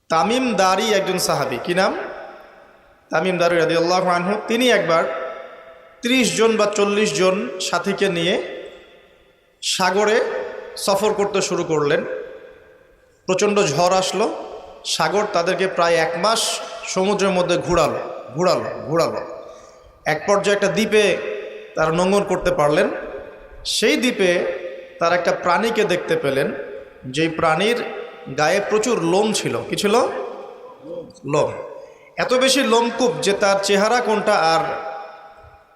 তামিম দারি একজন সাহাবী, কি নাম? তামিম দারি রাদিয়াল্লাহু আনহু। তিনি একবার 30 জন বা 40 জন সাথীকে নিয়ে সাগরে সফর করতে শুরু করলেন। প্রচণ্ড ঝড় আসলো, সাগর তাদেরকে প্রায় 1 মাস সমুদ্রের মধ্যে ঘুরালো। এক পর্যায়ে একটা দ্বীপে তারা নোঙর করতে পারলেন। সেই দ্বীপে তারা একটা প্রাণীকে দেখতে পেলেন, যেই প্রাণীর গায়ে প্রচুর লোম ছিল। কি ছিল? লোম। এত বেশি লোমকূপ যে তার চেহারা কোনটা আর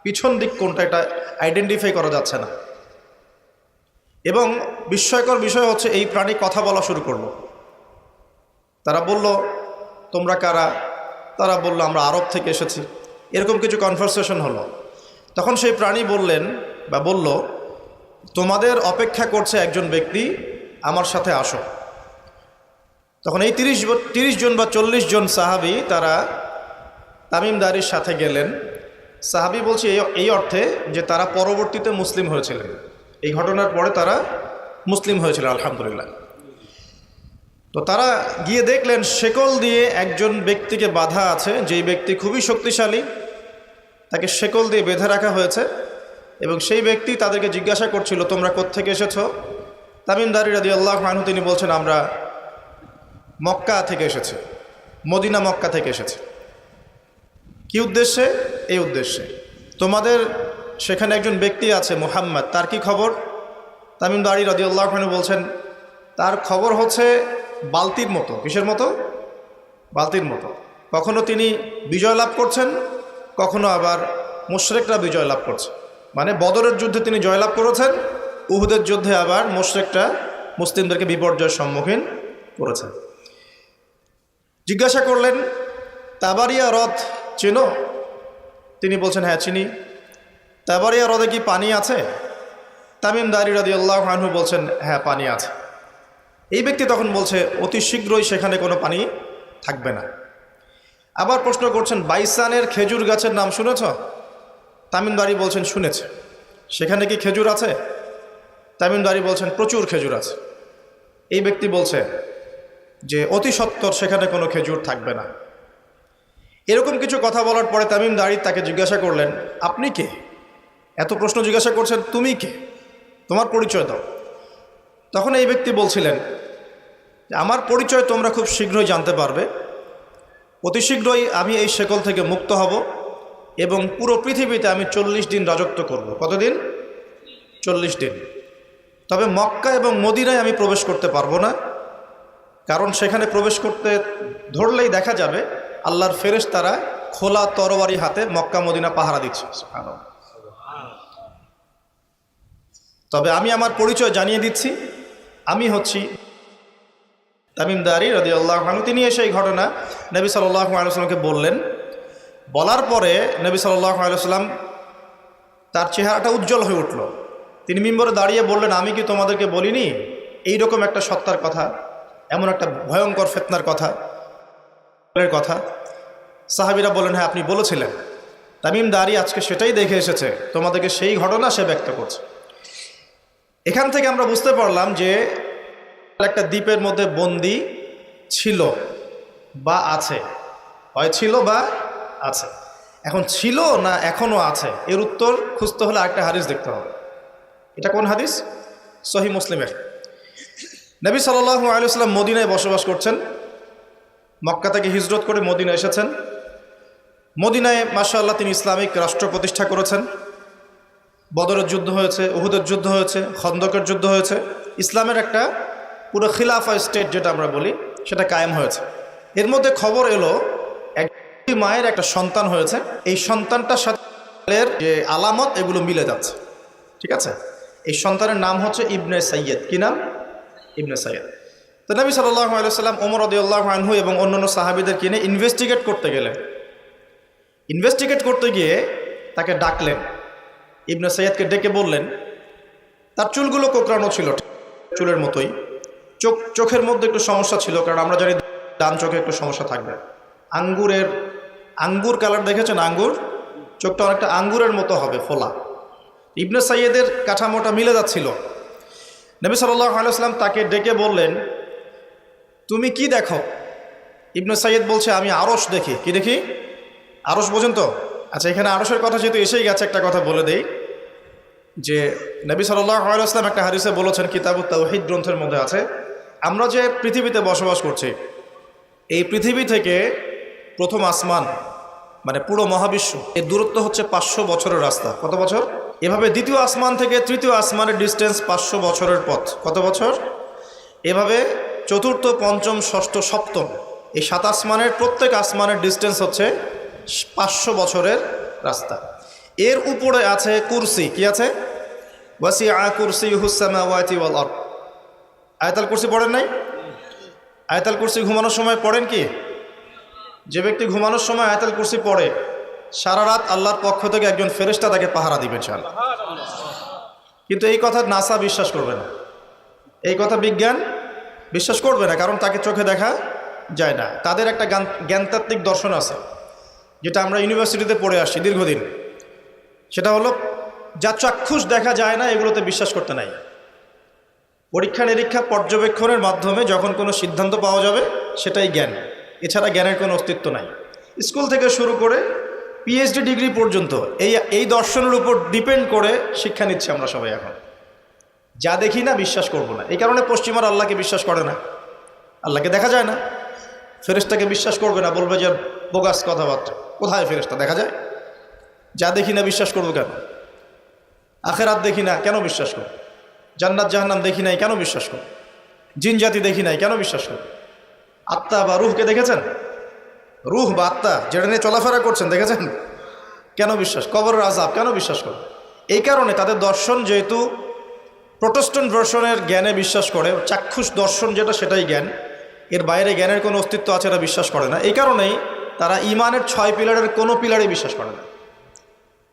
পিছন দিক কোনটা এটা আইডেন্টিফাই করা যাচ্ছে না। এবং বিস্ময়কর বিষয় হচ্ছে, এই প্রাণী কথা বলা শুরু করলো। তারা বলল, তোমরা কারা? তারা বলল, আমরা আরব থেকে এসেছি। এরকম কিছু কনভারসেশন হলো। তখন সেই প্রাণী বলল, তোমাদের অপেক্ষা করছে একজন ব্যক্তি, আমার সাথে আসো। তখন এই 30 জন বা 40 জন সাহাবী তারা তামিম দারির সাথে গেলেন। সাহাবী বলছে এই অর্থে যে তারা পরবর্তীতে মুসলিম হয়েছিলেন, এই ঘটনার পরে তারা মুসলিম হয়েছিলেন, আলহামদুলিল্লাহ। তো তারা গিয়ে দেখলেন শেকল দিয়ে একজন ব্যক্তিকে বাঁধা আছে, যেই ব্যক্তি খুবই শক্তিশালী, তাকে শেকল দিয়ে বেঁধে রাখা হয়েছে। এবং সেই ব্যক্তি তাদেরকে জিজ্ঞাসা করছিল, তোমরা কোত্থেকে এসেছো? তামিম দারি রাদিয়াল্লাহু আনহু তিনি বলছেন, আমরা মক্কা থেকে এসেছি, মদিনা মক্কা থেকে এসেছি। কি উদ্দেশ্যে? এই উদ্দেশ্যে, তোমাদের সেখানে একজন ব্যক্তি আছে মুহাম্মদ, তার কি খবর? তামিম দারি রাদিয়াল্লাহু আনহু বলছেন, তার খবর হচ্ছে বালতির মতো। কিসের মতো? বালতির মতো। কখনো তিনি বিজয় লাভ করছেন, কখনো আবার মুশরিকরা বিজয় লাভ করছে। মানে বদরের যুদ্ধে তিনি জয়লাভ করেছেন, উহুদের যুদ্ধে আবার মুশরিকরা মুসলিমদেরকে বিপর্যয়ের সম্মুখীন করেছেন। জিজ্ঞাসা করলেন, তাবারিয়া হ্রদ চেনো? তিনি বলছেন, হ্যাঁ চিনি। তাবারিয়া হ্রদে কি পানি আছে? তামিম দারি রাদিয়াল্লাহু আনহু বলছেন, হ্যাঁ পানি আছে। এই ব্যক্তি তখন বলছে, অতি শীঘ্রই সেখানে কোনো পানি থাকবে না। আবার প্রশ্ন করছেন, বাইসানের খেজুর গাছের নাম শুনেছ? তামিম দারি বলছেন, শুনেছে। সেখানে কি খেজুর আছে? তামিম দারি বলছেন, প্রচুর খেজুর আছে। এই ব্যক্তি বলছে যে অতি সত্বর সেখানে কোনো খেজুর থাকবে না। এরকম কিছু কথা বলার পরে তামিম দারি তাকে জিজ্ঞাসা করলেন, আপনি কে? এত প্রশ্ন জিজ্ঞাসা করছেন, তুমি কে? তোমার পরিচয় দাও। তখন এই ব্যক্তি বলছিলেন, আমার পরিচয় তোমরা খুব শীঘ্রই জানতে পারবে। অতি শীঘ্রই আমি এই শেকল থেকে মুক্ত হব এবং পুরো পৃথিবীতে আমি 40 দিন রাজত্ব করব। কতদিন? 40 দিন। তবে মক্কা এবং মদিনায় আমি প্রবেশ করতে পারবো না, কারণ সেখানে প্রবেশ করতে ধরলেই দেখা যাবে আল্লাহর ফেরেশতারা খোলা তরবারি হাতে মক্কা মদিনা পাহারা দিচ্ছে। তবে আমি আমার পরিচয় জানিয়ে দিচ্ছি, আমি হচ্ছি তামিম দারি রাদিয়াল্লাহু আনহু। তিনি এসে এই ঘটনা নবী সাল্লাল্লাহু আলাইহি ওয়াসাল্লামকে বললেন। বলার পরে নবী সাল্লাল্লাহু আলাইহি ওয়াসাল্লাম তার চেহারাটা উজ্জ্বল হয়ে উঠল। তিনি মিম্বরে দাঁড়িয়ে বললেন, আমি কি তোমাদেরকে বলিনি এইরকম একটা সত্তার কথা, এমন একটা ভয়ঙ্কর ফিতনার কথা? সাহাবীরা বললেন, হ্যাঁ আপনি বলেছিলেন। তামিম দারি আজকে সেটাই দেখে এসেছে, তোমাদেরকে সেই ঘটনা সে ব্যক্ত করছে। এখান থেকে আমরা বুঝতে পারলাম যে একটা দ্বীপের মধ্যে বন্দী ছিল বা আছে, হয় ছিল বা আছে। এখন ছিল না এখনো আছে, এর উত্তর খুঁজতে হলে আরেকটা হাদিস দেখতে হবে। এটা কোন হাদিস? সহিহ মুসলিমের। নবী সাল্লাল্লাহু আলাইহি ওয়াসাল্লাম মদিনায় বসবাস করছেন, মক্কা থেকে হিজরত করে মদিনায় এসেছেন। মদিনায় মাশাআল্লাহ তিনি ইসলামিক রাষ্ট্র প্রতিষ্ঠা করেছেন। বদরের যুদ্ধ হয়েছে, উহুদের যুদ্ধ হয়েছে, খন্দকের যুদ্ধ হয়েছে। ইসলামের একটা পুরো খিলাফা স্টেট যেটা আমরা বলি সেটা কায়েম হয়েছে। এর মধ্যে খবর এলো এক মায়ের একটা সন্তান হয়েছে, এই সন্তানটার সাথে যে আলামত এগুলো মিলে যাচ্ছে। ঠিক আছে, এই সন্তানের নাম হচ্ছে ইবনে সাইয়্যেদ। কি নাম? ইবনে সাইয়্যেদ। তো নবী সাল্লাল্লাহু আলাইহি ওয়াসাল্লাম ওমর রাদিয়াল্লাহু আনহু এবং অন্যান্য সাহাবীদের কিনে ইনভেস্টিগেট করতে গেলেন। ইনভেস্টিগেট করতে গিয়ে তাকে ডাকলেন, ইবনে সাইয়্যেদকে ডেকে বললেন, তার চুলগুলো কোঁকড়ানো ছিল চুলের মতোই, চোখের মধ্যে একটু সমস্যা ছিল, কারণ আমরা জানি ডান চোখে একটু সমস্যা থাকবে। আঙ্গুর কালার দেখেছেন? আঙ্গুর, চোখটা অনেকটা আঙ্গুরের মতো হবে, ফোলা। ইবনে সাইয়্যেদের কাঠামোটা মিলে যাচ্ছিল। নবী সাল্লাল্লাহু আলাইহি ওয়াসাল্লাম তাকে ডেকে বললেন, তুমি কি দেখো? ইবনে সাইয়্যিদ বলছে আমি আরশ দেখি। কি দেখি? আরশ বোঝেন তো? আচ্ছা, এখানে আরশের কথা যেহেতু এসেই গেছে, একটা কথা বলে দেই যে নবী সাল্লাল্লাহু আলাইহি ওয়াসাল্লাম একটা হাদিসে বলেছেন, কিতাবুত তাওহীদ গ্রন্থের মধ্যে আছে, আমরা যে পৃথিবীতে বসবাস করছি, এই পৃথিবী থেকে প্রথম আসমান মানে পুরো মহাবিশ্ব এর দূরত্ব হচ্ছে 500 বছরের রাস্তা। কত বছর? এভাবে দ্বিতীয় আসমান থেকে তৃতীয় আসমানের ডিস্টেন্স 500 বছরের পথ। কত বছর? এভাবে চতুর্থ, পঞ্চম, ষষ্ঠ, সপ্তম এই 7 আসমানের প্রত্যেক আসমানের ডিস্টেন্স হচ্ছে 500 বছরের রাস্তা। এর উপরে আছে কুরসি। কি আছে? ওয়াসিআ কুরসিয়ুহুস সামাওয়াতি ওয়াল আরদ। আয়াতুল কুরসি পড়েন নাই? আয়াতুল কুরসি ঘুমানোর সময় পড়েন কি? যে ব্যক্তি ঘুমানোর সময় আয়াতুল কুরসি পড়ে, সারা রাত আল্লাহর পক্ষ থেকে একজন ফেরেশতা তাকে পাহারা দিবে চান। কিন্তু এই কথা নাসা বিশ্বাস করবে না, এই কথা বিজ্ঞান বিশ্বাস করবে না, কারণ তাকে চোখে দেখা যায় না। তাদের একটা জ্ঞানতাত্ত্বিক দর্শন আছে, যেটা আমরা ইউনিভার্সিটিতে পড়ে আসছি দীর্ঘদিন। সেটা হলো, যা চাক্ষুষ দেখা যায় না এগুলোতে বিশ্বাস করতে নাই। পরীক্ষা নিরীক্ষা পর্যবেক্ষণের মাধ্যমে যখন কোনো সিদ্ধান্ত পাওয়া যাবে সেটাই জ্ঞান, এছাড়া জ্ঞানের কোনো অস্তিত্ব নাই। স্কুল থেকে শুরু করে পিএইচডি ডিগ্রি পর্যন্ত এই দর্শনের উপর ডিপেন্ড করে শিক্ষা নিচ্ছি আমরা সবাই। এখন যা দেখি না বিশ্বাস করব না। এই কারণে পশ্চিমার আল্লাহকে বিশ্বাস করে না, আল্লাহকে দেখা যায় না। ফেরেশতাকে বিশ্বাস করবে না, বলবে যে বোগাস কথাবার্তা। কোথায় ফেরেশতা দেখা যায়? যা দেখি না বিশ্বাস করবো কেন? আখেরাত দেখি না কেন বিশ্বাস করব? জান্নাত জাহান্নাম দেখি নাই কেন বিশ্বাস করব? জিন জাতি দেখি নাই কেন বিশ্বাস করব? আত্মা বা রুহকে দেখেছেন? রুহ বা আত্মা যেটা নিয়ে চলাফেরা করছেন দেখেছেন? কেন বিশ্বাস? কবরের আযাব কেন বিশ্বাস করব? এই কারণে তাদের দর্শন যেহেতু প্রোটেস্ট্যান্ট ভার্সনের জ্ঞানে বিশ্বাস করে, চাক্ষুষ দর্শন যেটা সেটাই জ্ঞান, এর বাইরে জ্ঞানের কোনো অস্তিত্ব আছে এটা বিশ্বাস করে না। এই কারণেই তারা ইমানের 6 পিলারের কোনো পিলারে বিশ্বাস করে না।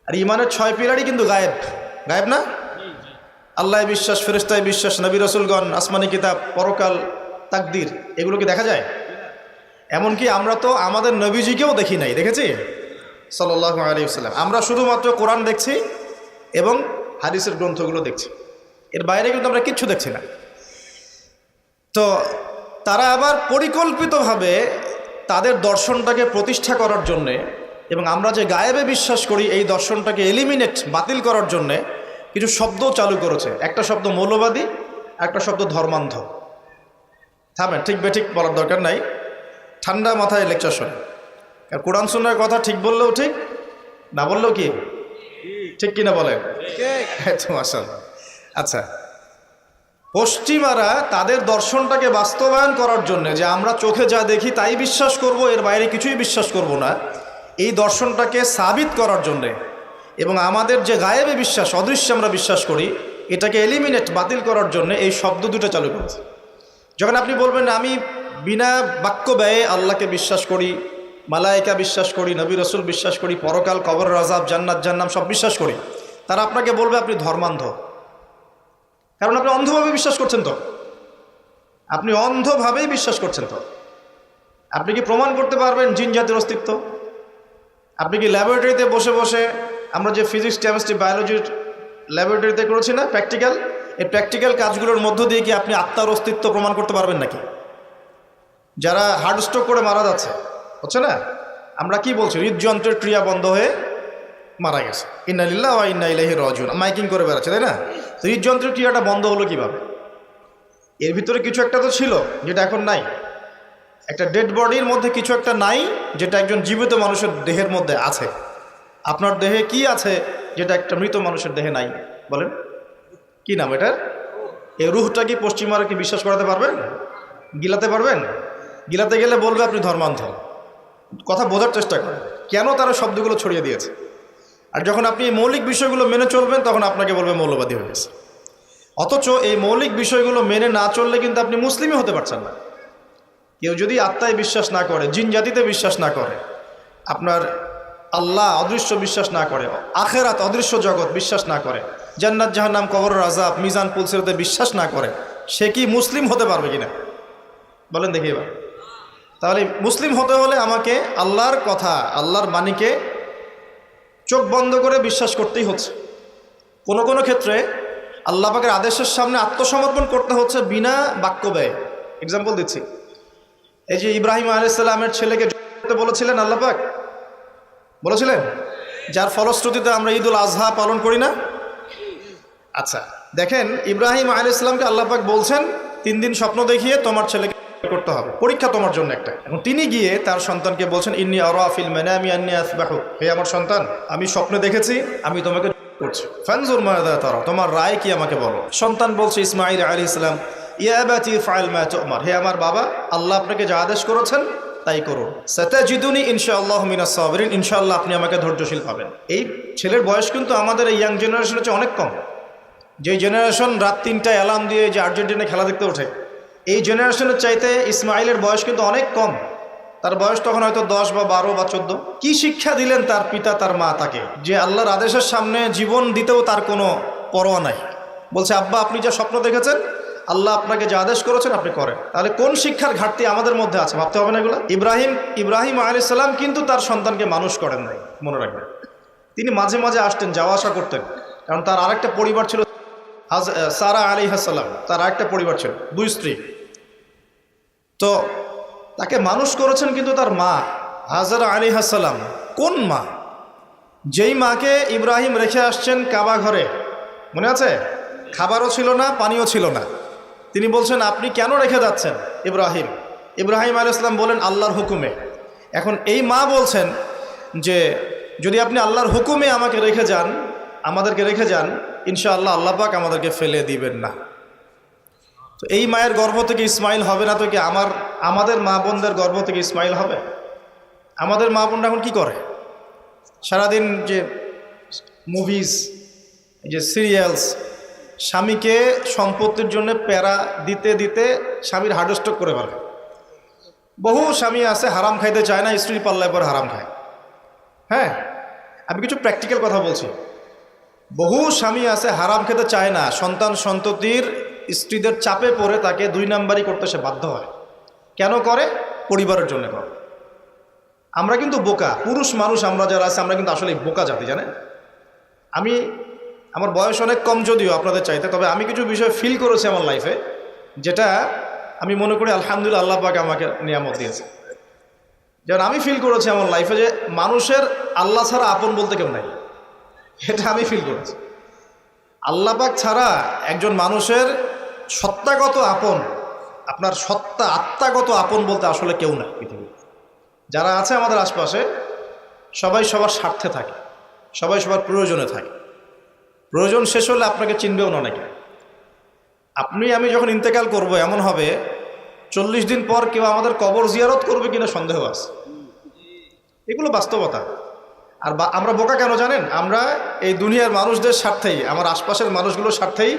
আর ইমানের 6 পিলারই কিন্তু গায়েব। গায়েব না? আল্লাহ বিশ্বাস, ফেরেশতায় বিশ্বাস, নবী রাসূলগণ, আসমানি কিতাব, পরকাল, তাকদীর, এগুলো কি দেখা যায়? এমনকি আমরা তো আমাদের নবীজিকেও দেখি নাই, দেখেছি? সাল্লাল্লাহু আলাইহি ওয়াসাল্লাম। আমরা শুধুমাত্র কোরআন দেখছি এবং হাদিসের গ্রন্থগুলো দেখছি, এর বাইরে কিন্তু আমরা কিচ্ছু দেখছি না। তো তারা আবার পরিকল্পিতভাবে তাদের দর্শনটাকে প্রতিষ্ঠা করার জন্যে এবং আমরা যে গায়েবে বিশ্বাস করি এই দর্শনটাকে এলিমিনেট, বাতিল করার জন্যে কিছু শব্দ চালু করেছে। একটা শব্দ মৌলবাদী, একটা শব্দ ধর্মান্ধ। থামেন, ঠিক বেঠিক বলার দরকার নাই, ঠান্ডা মাথায় লেকচার শোনেন। কারণ কোরআন সুন্নাহর কথা ঠিক বললেও ঠিক, না বললেও কি ঠিক কিনা বলেন? মাশাআল্লাহ। আচ্ছা, পশ্চিমারা তাদের দর্শনটাকে বাস্তবায়ন করার জন্য, যে আমরা চোখে যা দেখি তাই বিশ্বাস করব, এর বাইরে কিছুই বিশ্বাস করব না, এই দর্শনটাকে সাবিত করার জন্যে এবং আমাদের যে গায়েবে বিশ্বাস, অদৃশ্যে আমরা বিশ্বাস করি, এটাকে এলিমিনেট, বাতিল করার জন্য এই শব্দ দুটো চালু করেছে। যখন আপনি বলবেন আমি বিনা বাক্য ব্যয়ে আল্লাহকে বিশ্বাস করি, মালায়েকা বিশ্বাস করি, নবী রাসূল বিশ্বাস করি, পরকাল, কবরের আযাব, জান্নাত জাহান্নাম সব বিশ্বাস করি, তারা আপনাকে বলবে আপনি ধর্মান্ধ। কারণ আপনি অন্ধভাবে বিশ্বাস করছেন। তো আপনি অন্ধভাবেই বিশ্বাস করছেন। তো আপনি কি প্রমাণ করতে পারবেন জিন জাতির অস্তিত্ব? আপনি কি ল্যাবরেটরিতে বসে বসে, আমরা যে ফিজিক্স, কেমিস্ট্রি, বায়োলজির ল্যাবরেটরিতে করেছি না প্র্যাকটিক্যাল, এই প্র্যাকটিক্যাল কাজগুলোর মধ্য দিয়ে কি আপনি আত্মার অস্তিত্ব প্রমাণ করতে পারবেন নাকি? যারা হার্ট স্ট্রোক করে মারা যাচ্ছে, হচ্ছে না, আমরা কি বলছি? হৃদযন্ত্রের ক্রিয়া বন্ধ হয়ে মারা গেছে, ইন্না লিল্লাহি ওয়া ইন্না ইলাইহি রাজিউন, মাইকিং করে বেড়াচ্ছে, তাই না? তো হৃদযন্ত্রের ক্রিয়াটা বন্ধ হলো কিভাবে? এর ভিতরে কিছু একটা তো ছিল যেটা এখন নাই। একটা ডেড বডির মধ্যে কিছু একটা নাই যেটা একজন জীবিত মানুষের দেহের মধ্যে আছে। আপনার দেহে কি আছে যেটা একটা মৃত মানুষের দেহে নাই? বলেন কি নাম এটার? এই রুহটা কি পশ্চিমারা কি বিশ্বাস করাতে পারবেন? গিলাতে পারবেন? গিলাতে গেলে বলবে আপনি ধর্মান্ধ। কথা বোঝার চেষ্টা করেন কেন তারা শব্দগুলো ছড়িয়ে দিয়েছে। আর যখন আপনি এই মৌলিক বিষয়গুলো মেনে চলবেন তখন আপনাকে বলবে মৌলবাদী হয়ে গেছে। অথচ এই মৌলিক বিষয়গুলো মেনে না চললে কিন্তু আপনি মুসলিমই হতে পারছেন না। কেউ যদি আত্মায় বিশ্বাস না করে, জিন জাতিতে বিশ্বাস না করে, আপনার আল্লাহ অদৃশ্য বিশ্বাস না করে, আখেরাত অদৃশ্য জগৎ বিশ্বাস না করে, জান্নাত জাহান্নাম, কবরের আযাব, মিজান পুলসিরাতে বিশ্বাস না করে, সে কি মুসলিম হতে পারবে কিনা বলেন দেখি এবার। তাহলে মুসলিম হতে হলে আমাকে আল্লাহর কথা, আল্লাহর বাণীকে চোখ বন্ধ করে বিশ্বাস করতেই হচ্ছে। কোনো কোনো ক্ষেত্রে আল্লাহ পাকের আদেশের সামনে আত্মসমর্পণ করতে হচ্ছে বিনা বাক্য ব্যয়। এক্সাম্পল দিচ্ছি, এই যে ইব্রাহিম আলাইহিস সালামের ছেলেকে বলেছিলেন আল্লাহ পাক, বলেছিলেন, যার ফলশ্রুতিতে আমরা ঈদুল আজহা পালন করি না। আচ্ছা দেখেন, ইব্রাহিম আলাইহিস সালামকে আল্লাহ পাক বলছেন 3 দিন স্বপ্ন দেখিয়ে তোমার ছেলেকে করতে হবে, পরীক্ষা তোমার জন্য একটা। এবং তিনি গিয়ে তার সন্তানকে বলছেন, ইন্নী আরা ফিল মানামি আন্নী আসবাহু, হে আমার সন্তান, আমি স্বপ্নে দেখেছি আমি তোমাকে করছি, ফানজুর মাযা তারা, তোমার রায় কি আমাকে বলো। সন্তান বলছে ইসমাঈল আলাইহিস সালাম, ইয়া আবাতি ফাআল মা তু'মার, হে আমার বাবা, আল্লাহ আপনাকে যা আদেশ করেছেন তাই করুন। সাতাজিদুনি ইনশাআল্লাহু মিনাস সাবিরিন, ইনশাআল্লাহ আপনি আমাকে ধৈর্যশীল পাবেন। এই ছেলের বয়স কিন্তু আমাদের এই ইয়াং জেনারেশনের চেয়ে অনেক কম। যে জেনারেশন রাত 3টায় অ্যালার্ম দিয়ে যে আর্জেন্টিনা খেলা দেখতে ওঠে, এই জেনারেশনের চাইতে ইসমাইলের বয়স কিন্তু অনেক কম। তার বয়স তখন হয়তো 10 বা 12 বা 14। কি শিক্ষা দিলেন তার পিতা তার মা তাকে, যে আল্লাহর আদেশের সামনে জীবন দিতেও তার কোনো পরোয়া নাই। বলছে, আব্বা আপনি যা স্বপ্ন দেখেছেন, আল্লাহ আপনাকে যা আদেশ করেছেন আপনি করেন। তাহলে কোন শিক্ষার ঘাটতি আমাদের মধ্যে আছে, ভাবতে হবে না এগুলো। ইব্রাহিম আলাইহিস সালাম কিন্তু তার সন্তানকে মানুষ করেন নাই, মনে রাখবেন। তিনি মাঝে মাঝে আসতেন, যাওয়া আসা করতেন, কারণ তার আরেকটা পরিবার ছিল, সারা আলাইহিস সালাম, তার আরেকটা পরিবার ছিল, 2 স্ত্রী। তো তাকে মানুষ করেছেন কিন্তু তার মা হাজারা আলাইহিস সালাম। কোন মা? যেই মাকে ইব্রাহিম রেখে আসছেন কাবা ঘরে, মনে আছে? খাবারও ছিল না, পানিও ছিল না। তিনি বলছেন, আপনি কেন রেখে যাচ্ছেন ইব্রাহিম আলাইহিস সালাম বলেন, আল্লাহর হুকুমে। এখন এই মা বলছেন যে যদি আপনি আল্লাহর হুকুমে আমাকে রেখে যান, আমাদেরকে রেখে যান, ইনশাআল্লাহ আল্লাহ পাক আমাদেরকে ফেলে দিবেন না। তো এই মায়ের গর্ভ থেকে ইসমাইল হবে না তো কি আমাদের মা বোনদের গর্ভ থেকে ইসমাইল হবে? আমাদের মা বোনরা এখন কি করে? সারাদিন যে মুভিজ, যে সিরিয়ালস, স্বামীকে সম্পত্তির জন্য প্যারা দিতে দিতে স্বামীর হার্ট স্ট্রোক করে ফেলে। বহু স্বামী আছে হারাম খাইতে চায় না, স্ত্রীর পাল্লায় পর হারাম খায়। হ্যাঁ, আমি কিছু প্র্যাকটিক্যাল কথা বলছি। বহু স্বামী আছে হারাম খেতে চায় না, সন্তান সন্ততির স্ত্রীদের চাপে পড়ে তাকে 2 নাম্বারই করতে সে বাধ্য হয়। কেন করে? পরিবারের জন্য করে। আমরা কিন্তু বোকা পুরুষ মানুষ, আমরা যারা আছে আমরা কিন্তু আসলে বোকা জাতি, জানেন? আমার বয়স অনেক কম যদিও আপনাদের চাইতে, তবে আমি কিছু বিষয় ফিল করেছি আমার লাইফে, যেটা আমি মনে করি আলহামদুলিল্লাহ আল্লাহ পাক আমাকে নিয়ামত দিয়েছে। যেমন আমি ফিল করেছি আমার লাইফে যে মানুষের আল্লাহ ছাড়া আপন বলতে কেউ নাই, এটা আমি ফিল করেছি। আল্লাহ পাক ছাড়া একজন মানুষের সত্তাগত আপন, আপনার সত্তা আত্মাগত আপন বলতে আসলে কেউ নাই পৃথিবীতে। যারা আছে আমাদের আশপাশে সবাই সবার স্বার্থে থাকে, সবাই সবার প্রয়োজনে থাকে। প্রয়োজন শেষ হলে আপনাকে চিনবেও না অনেকে। আমি যখন ইন্তেকাল করব, এমন হবে 40 দিন পর কেউ আমাদের কবর জিয়ারত করবে কিনা সন্দেহ আছে। এগুলো বাস্তবতা। আর আমরা বোকা কেন জানেন? আমরা এই দুনিয়ার মানুষদের স্বার্থেই, আমার আশপাশের মানুষগুলোর স্বার্থেই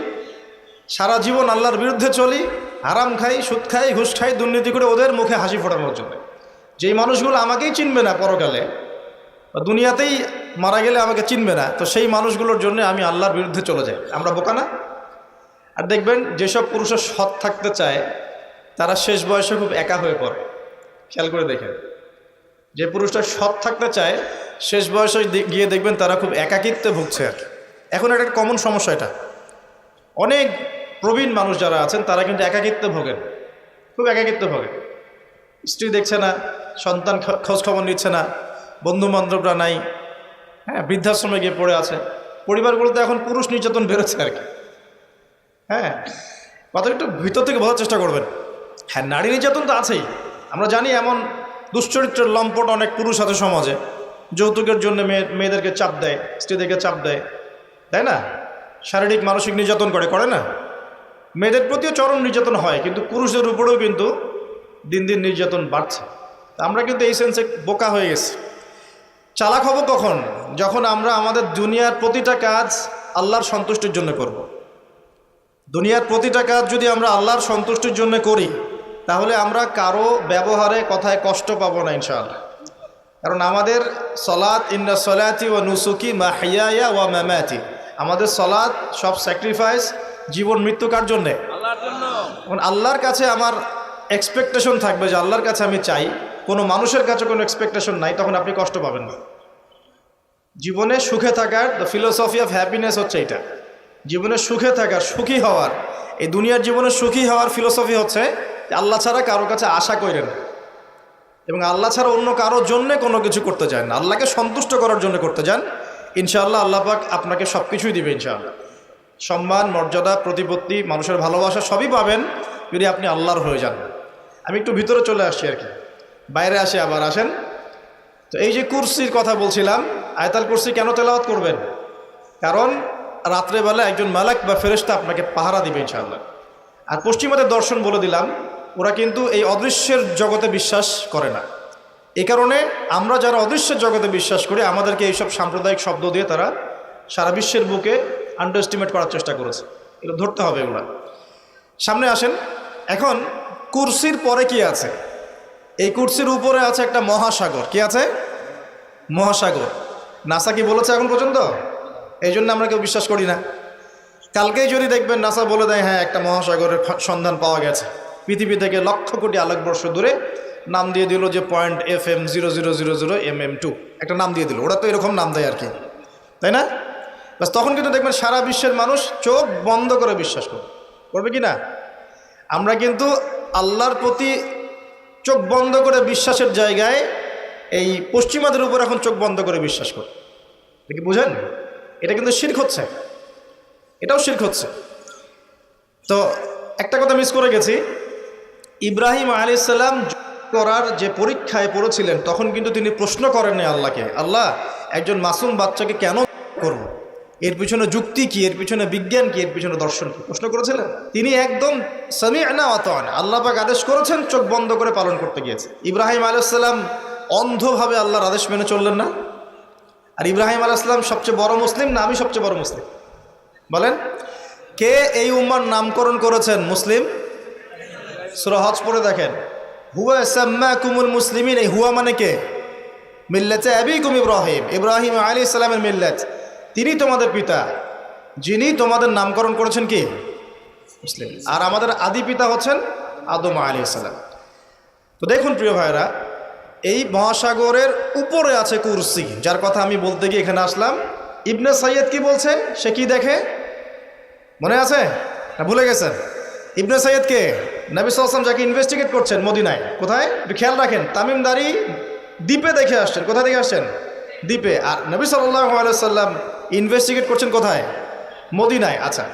সারা জীবন আল্লাহর বিরুদ্ধে চলি, হারাম খাই, সুদ খাই, ঘুষ খাই, দুর্নীতি করে ওদের মুখে হাসি ফোটানোর জন্য। যেই মানুষগুলো আমাকেই চিনবে না পরকালে, বা দুনিয়াতেই মারা গেলে আমাকে চিনবে না, তো সেই মানুষগুলোর জন্য আমি আল্লাহর বিরুদ্ধে চলে যাই। আমরা বোকা না? আর দেখবেন যেসব পুরুষের সৎ থাকতে চায় তারা শেষ বয়সে খুব একা হয়ে পড়ে। খেয়াল করে দেখেন, যে পুরুষটা সৎ থাকতে চায় শেষ বয়সে গিয়ে দেখবেন তারা খুব একাকিত্বে ভুগছে। আর এখন একটা কমন সমস্যা, এটা অনেক প্রবীণ মানুষ যারা আছেন তারা কিন্তু একাকিত্বে ভোগেন, খুব একাকিত্বে ভোগেন। স্ত্রী দেখছে না, সন্তান খোঁজ খবর নিচ্ছে না, বন্ধু বান্ধবরা নাই, হ্যাঁ, বৃদ্ধাশ্রমে গিয়ে পড়ে আছে। পরিবারগুলোতে এখন পুরুষ নির্যাতন বেরোচ্ছে আর কি। হ্যাঁ, কথা একটু ভিতর থেকে বোঝার চেষ্টা করবেন। হ্যাঁ, নারী নির্যাতন তো আছেই, আমরা জানি। এমন দুশ্চরিত্রের লম্পট অনেক পুরুষ আছে সমাজে, যৌতুকের জন্য মেয়েদেরকে চাপ দেয়, স্ত্রীদেরকে চাপ দেয়, তাই না? শারীরিক মানসিক নির্যাতন করে না? মেয়েদের প্রতিও চরম নির্যাতন হয়, কিন্তু পুরুষদের উপরেও কিন্তু দিন দিন নির্যাতন বাড়ছে। আমরা কিন্তু এই সেন্সে বোকা হয়ে গেছি। চালাক হব কখন? যখন আমরা আমাদের দুনিয়ার প্রতিটা কাজ আল্লাহর সন্তুষ্টির জন্য করব। দুনিয়ার প্রতিটা কাজ যদি আমরা আল্লাহর সন্তুষ্টির জন্য করি, তাহলে আমরা কারো ব্যবহারে কথায় কষ্ট পাবো না ইনশাআল্লাহ। কারণ আমাদের সলাত, ইন্না সলাতি ওয়া নুসুকি মাহইয়ায়া ওয়া মামাতি, আমাদের সলাত সব স্যাক্রিফাইস, জীবন মৃত্যু কার জন্যে? আল্লাহর জন্য। এখন আল্লাহর কাছে আমার এক্সপেকটেশন থাকবে যে আল্লাহর কাছে আমি চাই, কোনো মানুষের কাছে কোনো এক্সপেকটেশন নাই, তখন আপনি কষ্ট পাবেন না। জীবনে সুখে থাকার দ্য ফিলোসফি অফ হ্যাপিনেস হচ্ছে এটা। জীবনে সুখে থাকার, সুখী হওয়ার, এই দুনিয়ার জীবনে সুখী হওয়ার ফিলোসফি হচ্ছে আল্লাহ ছাড়া কারোর কাছে আশা করেন না। এবং আল্লাহ ছাড়া অন্য কারোর জন্যে কোনো কিছু করতে চান না, আল্লাহকে সন্তুষ্ট করার জন্য করতে যান, ইনশাআল্লাহ আল্লাহ পাক আপনাকে সব কিছুই দিবে ইনশাআল্লাহ। সম্মান, মর্যাদা, প্রতিপত্তি, মানুষের ভালোবাসা সবই পাবেন যদি আপনি আল্লাহর হয়ে যান। আমি একটু ভিতরে চলে আসছি আর কি, বাইরে আসে আবার আসেন। তো এই যে কুরসির কথা বলছিলাম, আয়াতুল কুরসি কেন তেলাওয়াত করবেন? কারণ রাত্রেবেলা একজন মালাক বা ফেরেশতা আপনাকে পাহারা দিবে ইনশাআল্লাহ। আর পশ্চিমাদের দর্শন বলে দিলাম, ওরা কিন্তু এই অদৃশ্যের জগতে বিশ্বাস করে না। এই কারণে আমরা যারা অদৃশ্যের জগতে বিশ্বাস করি, আমাদেরকে এইসব সাম্প্রদায়িক শব্দ দিয়ে তারা সারা বিশ্বের বুকে আন্ডারএস্টিমেট করার চেষ্টা করেছে। এগুলো ধরতে হবে এগুলা। সামনে আসেন। এখন কুরসির পরে কি আছে? এই কুরসির উপরে আছে একটা মহাসাগর। কি আছে? মহাসাগর। নাসা কি বলেছে এখন পর্যন্ত? এই জন্য আমরা কেউ বিশ্বাস করি না। কালকেই যদি দেখবেন নাসা বলে দেয় হ্যাঁ একটা মহাসাগরের সন্ধান পাওয়া গেছে, পৃথিবী থেকে লক্ষ কোটি আলোকবর্ষ দূরে, নাম দিয়ে দিল যে .FM0000mm2, একটা নাম দিয়ে দিল। ওরা তো এরকম নাম দেয় আর কি, তাই না? বাস তখন কিন্তু দেখবেন সারা বিশ্বের মানুষ চোখ বন্ধ করে বিশ্বাস করবে কি না? আমরা কিন্তু আল্লাহর প্রতি চোখ বন্ধ করে বিশ্বাসের জায়গায় এই পশ্চিমাদের উপর এখন চোখ বন্ধ করে বিশ্বাস করি। এটা কি বুঝেন? এটা কিন্তু শিরক হচ্ছে, এটাও শিরক হচ্ছে। তো একটা কথা মিস করে গেছি, ইব্রাহিম আলাইহিস সালাম করার যে পরীক্ষায় পড়েছিলেন তখন কিন্তু তিনি প্রশ্ন করেননি আল্লাহকে, আল্লাহ একজন মাসুম বাচ্চাকে কেন করব, এর পিছনে যুক্তি কি, এর পিছনে বিজ্ঞান কি, এর পিছনে দর্শন কি, প্রশ্ন করেছিলেন? তিনি একদম সামি'না ওয়া আতা'না, আল্লাহ পাক আদেশ করেছেন, চোখ বন্ধ করে পালন করতে গিয়েছে। ইব্রাহিম আলাইহিস সালাম অন্ধভাবে আল্লাহর আদেশ মেনে চললেন না? আর ইব্রাহিম আলাইহিস সালাম সবচেয়ে বড় মুসলিম না আমি সবচেয়ে বড় মুসলিম? বলেন, কে এই উম্মার নামকরণ করেছেন মুসলিম? সূরা হজ পড়ে দেখেন, হুয়া সাম্মাকুমুল মুসলিমিন। এই হুয়া মানে কে? মিল্লাতে আবিকুম ইব্রাহিম, ইব্রাহিম আলাইহিস সালামের মিল্লাত, তিনি তোমাদের পিতা, যিনি তোমাদের নামকরণ করেছেন কি? মুসলিম। আর আমাদের আদি পিতা হচ্ছেন আদম আলাইহিস সালাম। তো দেখুন প্রিয় ভাইরা, এই মহাসাগরের উপরে আছে কুরসি, যার কথা আমি বলতে গিয়ে এখানে আসলাম। ইবনে সাইয়্যিদ কি বলছে? সে কি দেখে মনে আছে না ভুলে গেছেন? ইবনে সাইয়্যিদ কে? নবী সাল্লাল্লাহু আলাইহি ওয়াসাল্লাম যাকে ইনভেস্টিগেট করছেন মদিনায়, কোথায় একটু খেয়াল রাখেন, তামিমদারি দ্বীপে দেখে আসছেন। কোথায় দেখে আসছেন? দ্বীপে। আর নবী সাল্লাল্লাহু আলাইহি ওয়াসাল্লাম ইনভেস্টিগেট করছেন কোথায়? মদিনায়। আচ্ছা,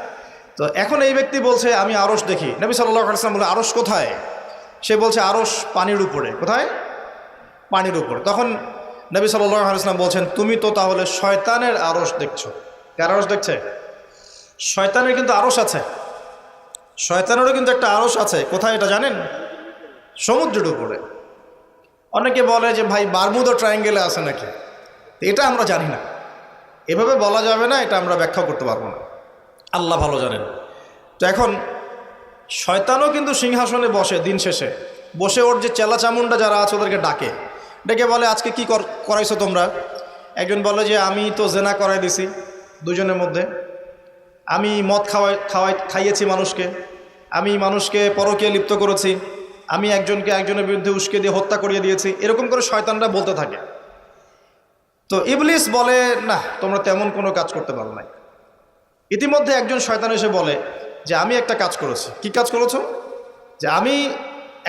তো এখন এই ব্যক্তি বলছে আমি আরশ দেখি। নবী সাল্লাল্লাহু আলাইহি ওয়াসাল্লাম বলে আরশ কোথায়? সে বলছে আরশ পানির উপরে। কোথায়? পানির উপরে। তখন নবী সাল্লাল্লাহু আলাইহি ওয়াসাল্লাম বলছেন তুমি তো তাহলে শয়তানের আরশ দেখছো। কার আরশ দেখছে? শয়তানের কিন্তু আরশ আছে, শয়তানেরও কিন্তু একটা আরশ আছে। কোথায় এটা জানেন? সমুদ্রের উপরে। অনেকে বলে যে ভাই বারমুদা ট্রায়াঙ্গেলে আছে নাকি, এটা আমরা জানি না, এভাবে বলা যাবে না, এটা আমরা ব্যাখ্যা করতে পারবো না, আল্লাহ ভালো জানেন। তো এখন শয়তানও কিন্তু সিংহাসনে বসে, দিন শেষে বসে ওর যে চেলা চামুন্ডা যারা আছে ওদেরকে ডাকে, ডেকে বলে আজকে কি করাইছো তোমরা? একজন বলে যে আমি তো জেনা করাই দিছি দুজনের মধ্যে, আমি মদ খাইয়েছি মানুষকে, আমি মানুষকে পরকীয়ায় লিপ্ত করেছি, আমি একজনকে একজনের বিরুদ্ধে উস্কে দিয়ে হত্যা করিয়ে দিয়েছি। এরকম করে শয়তানরা বলতে থাকে। তো ইবলিস বলে না, তোমরা তেমন কোনো কাজ করতে পারো নাই। ইতিমধ্যে একজন শয়তান এসে বলে যে আমি একটা কাজ করেছি। কি কাজ করেছো? যে আমি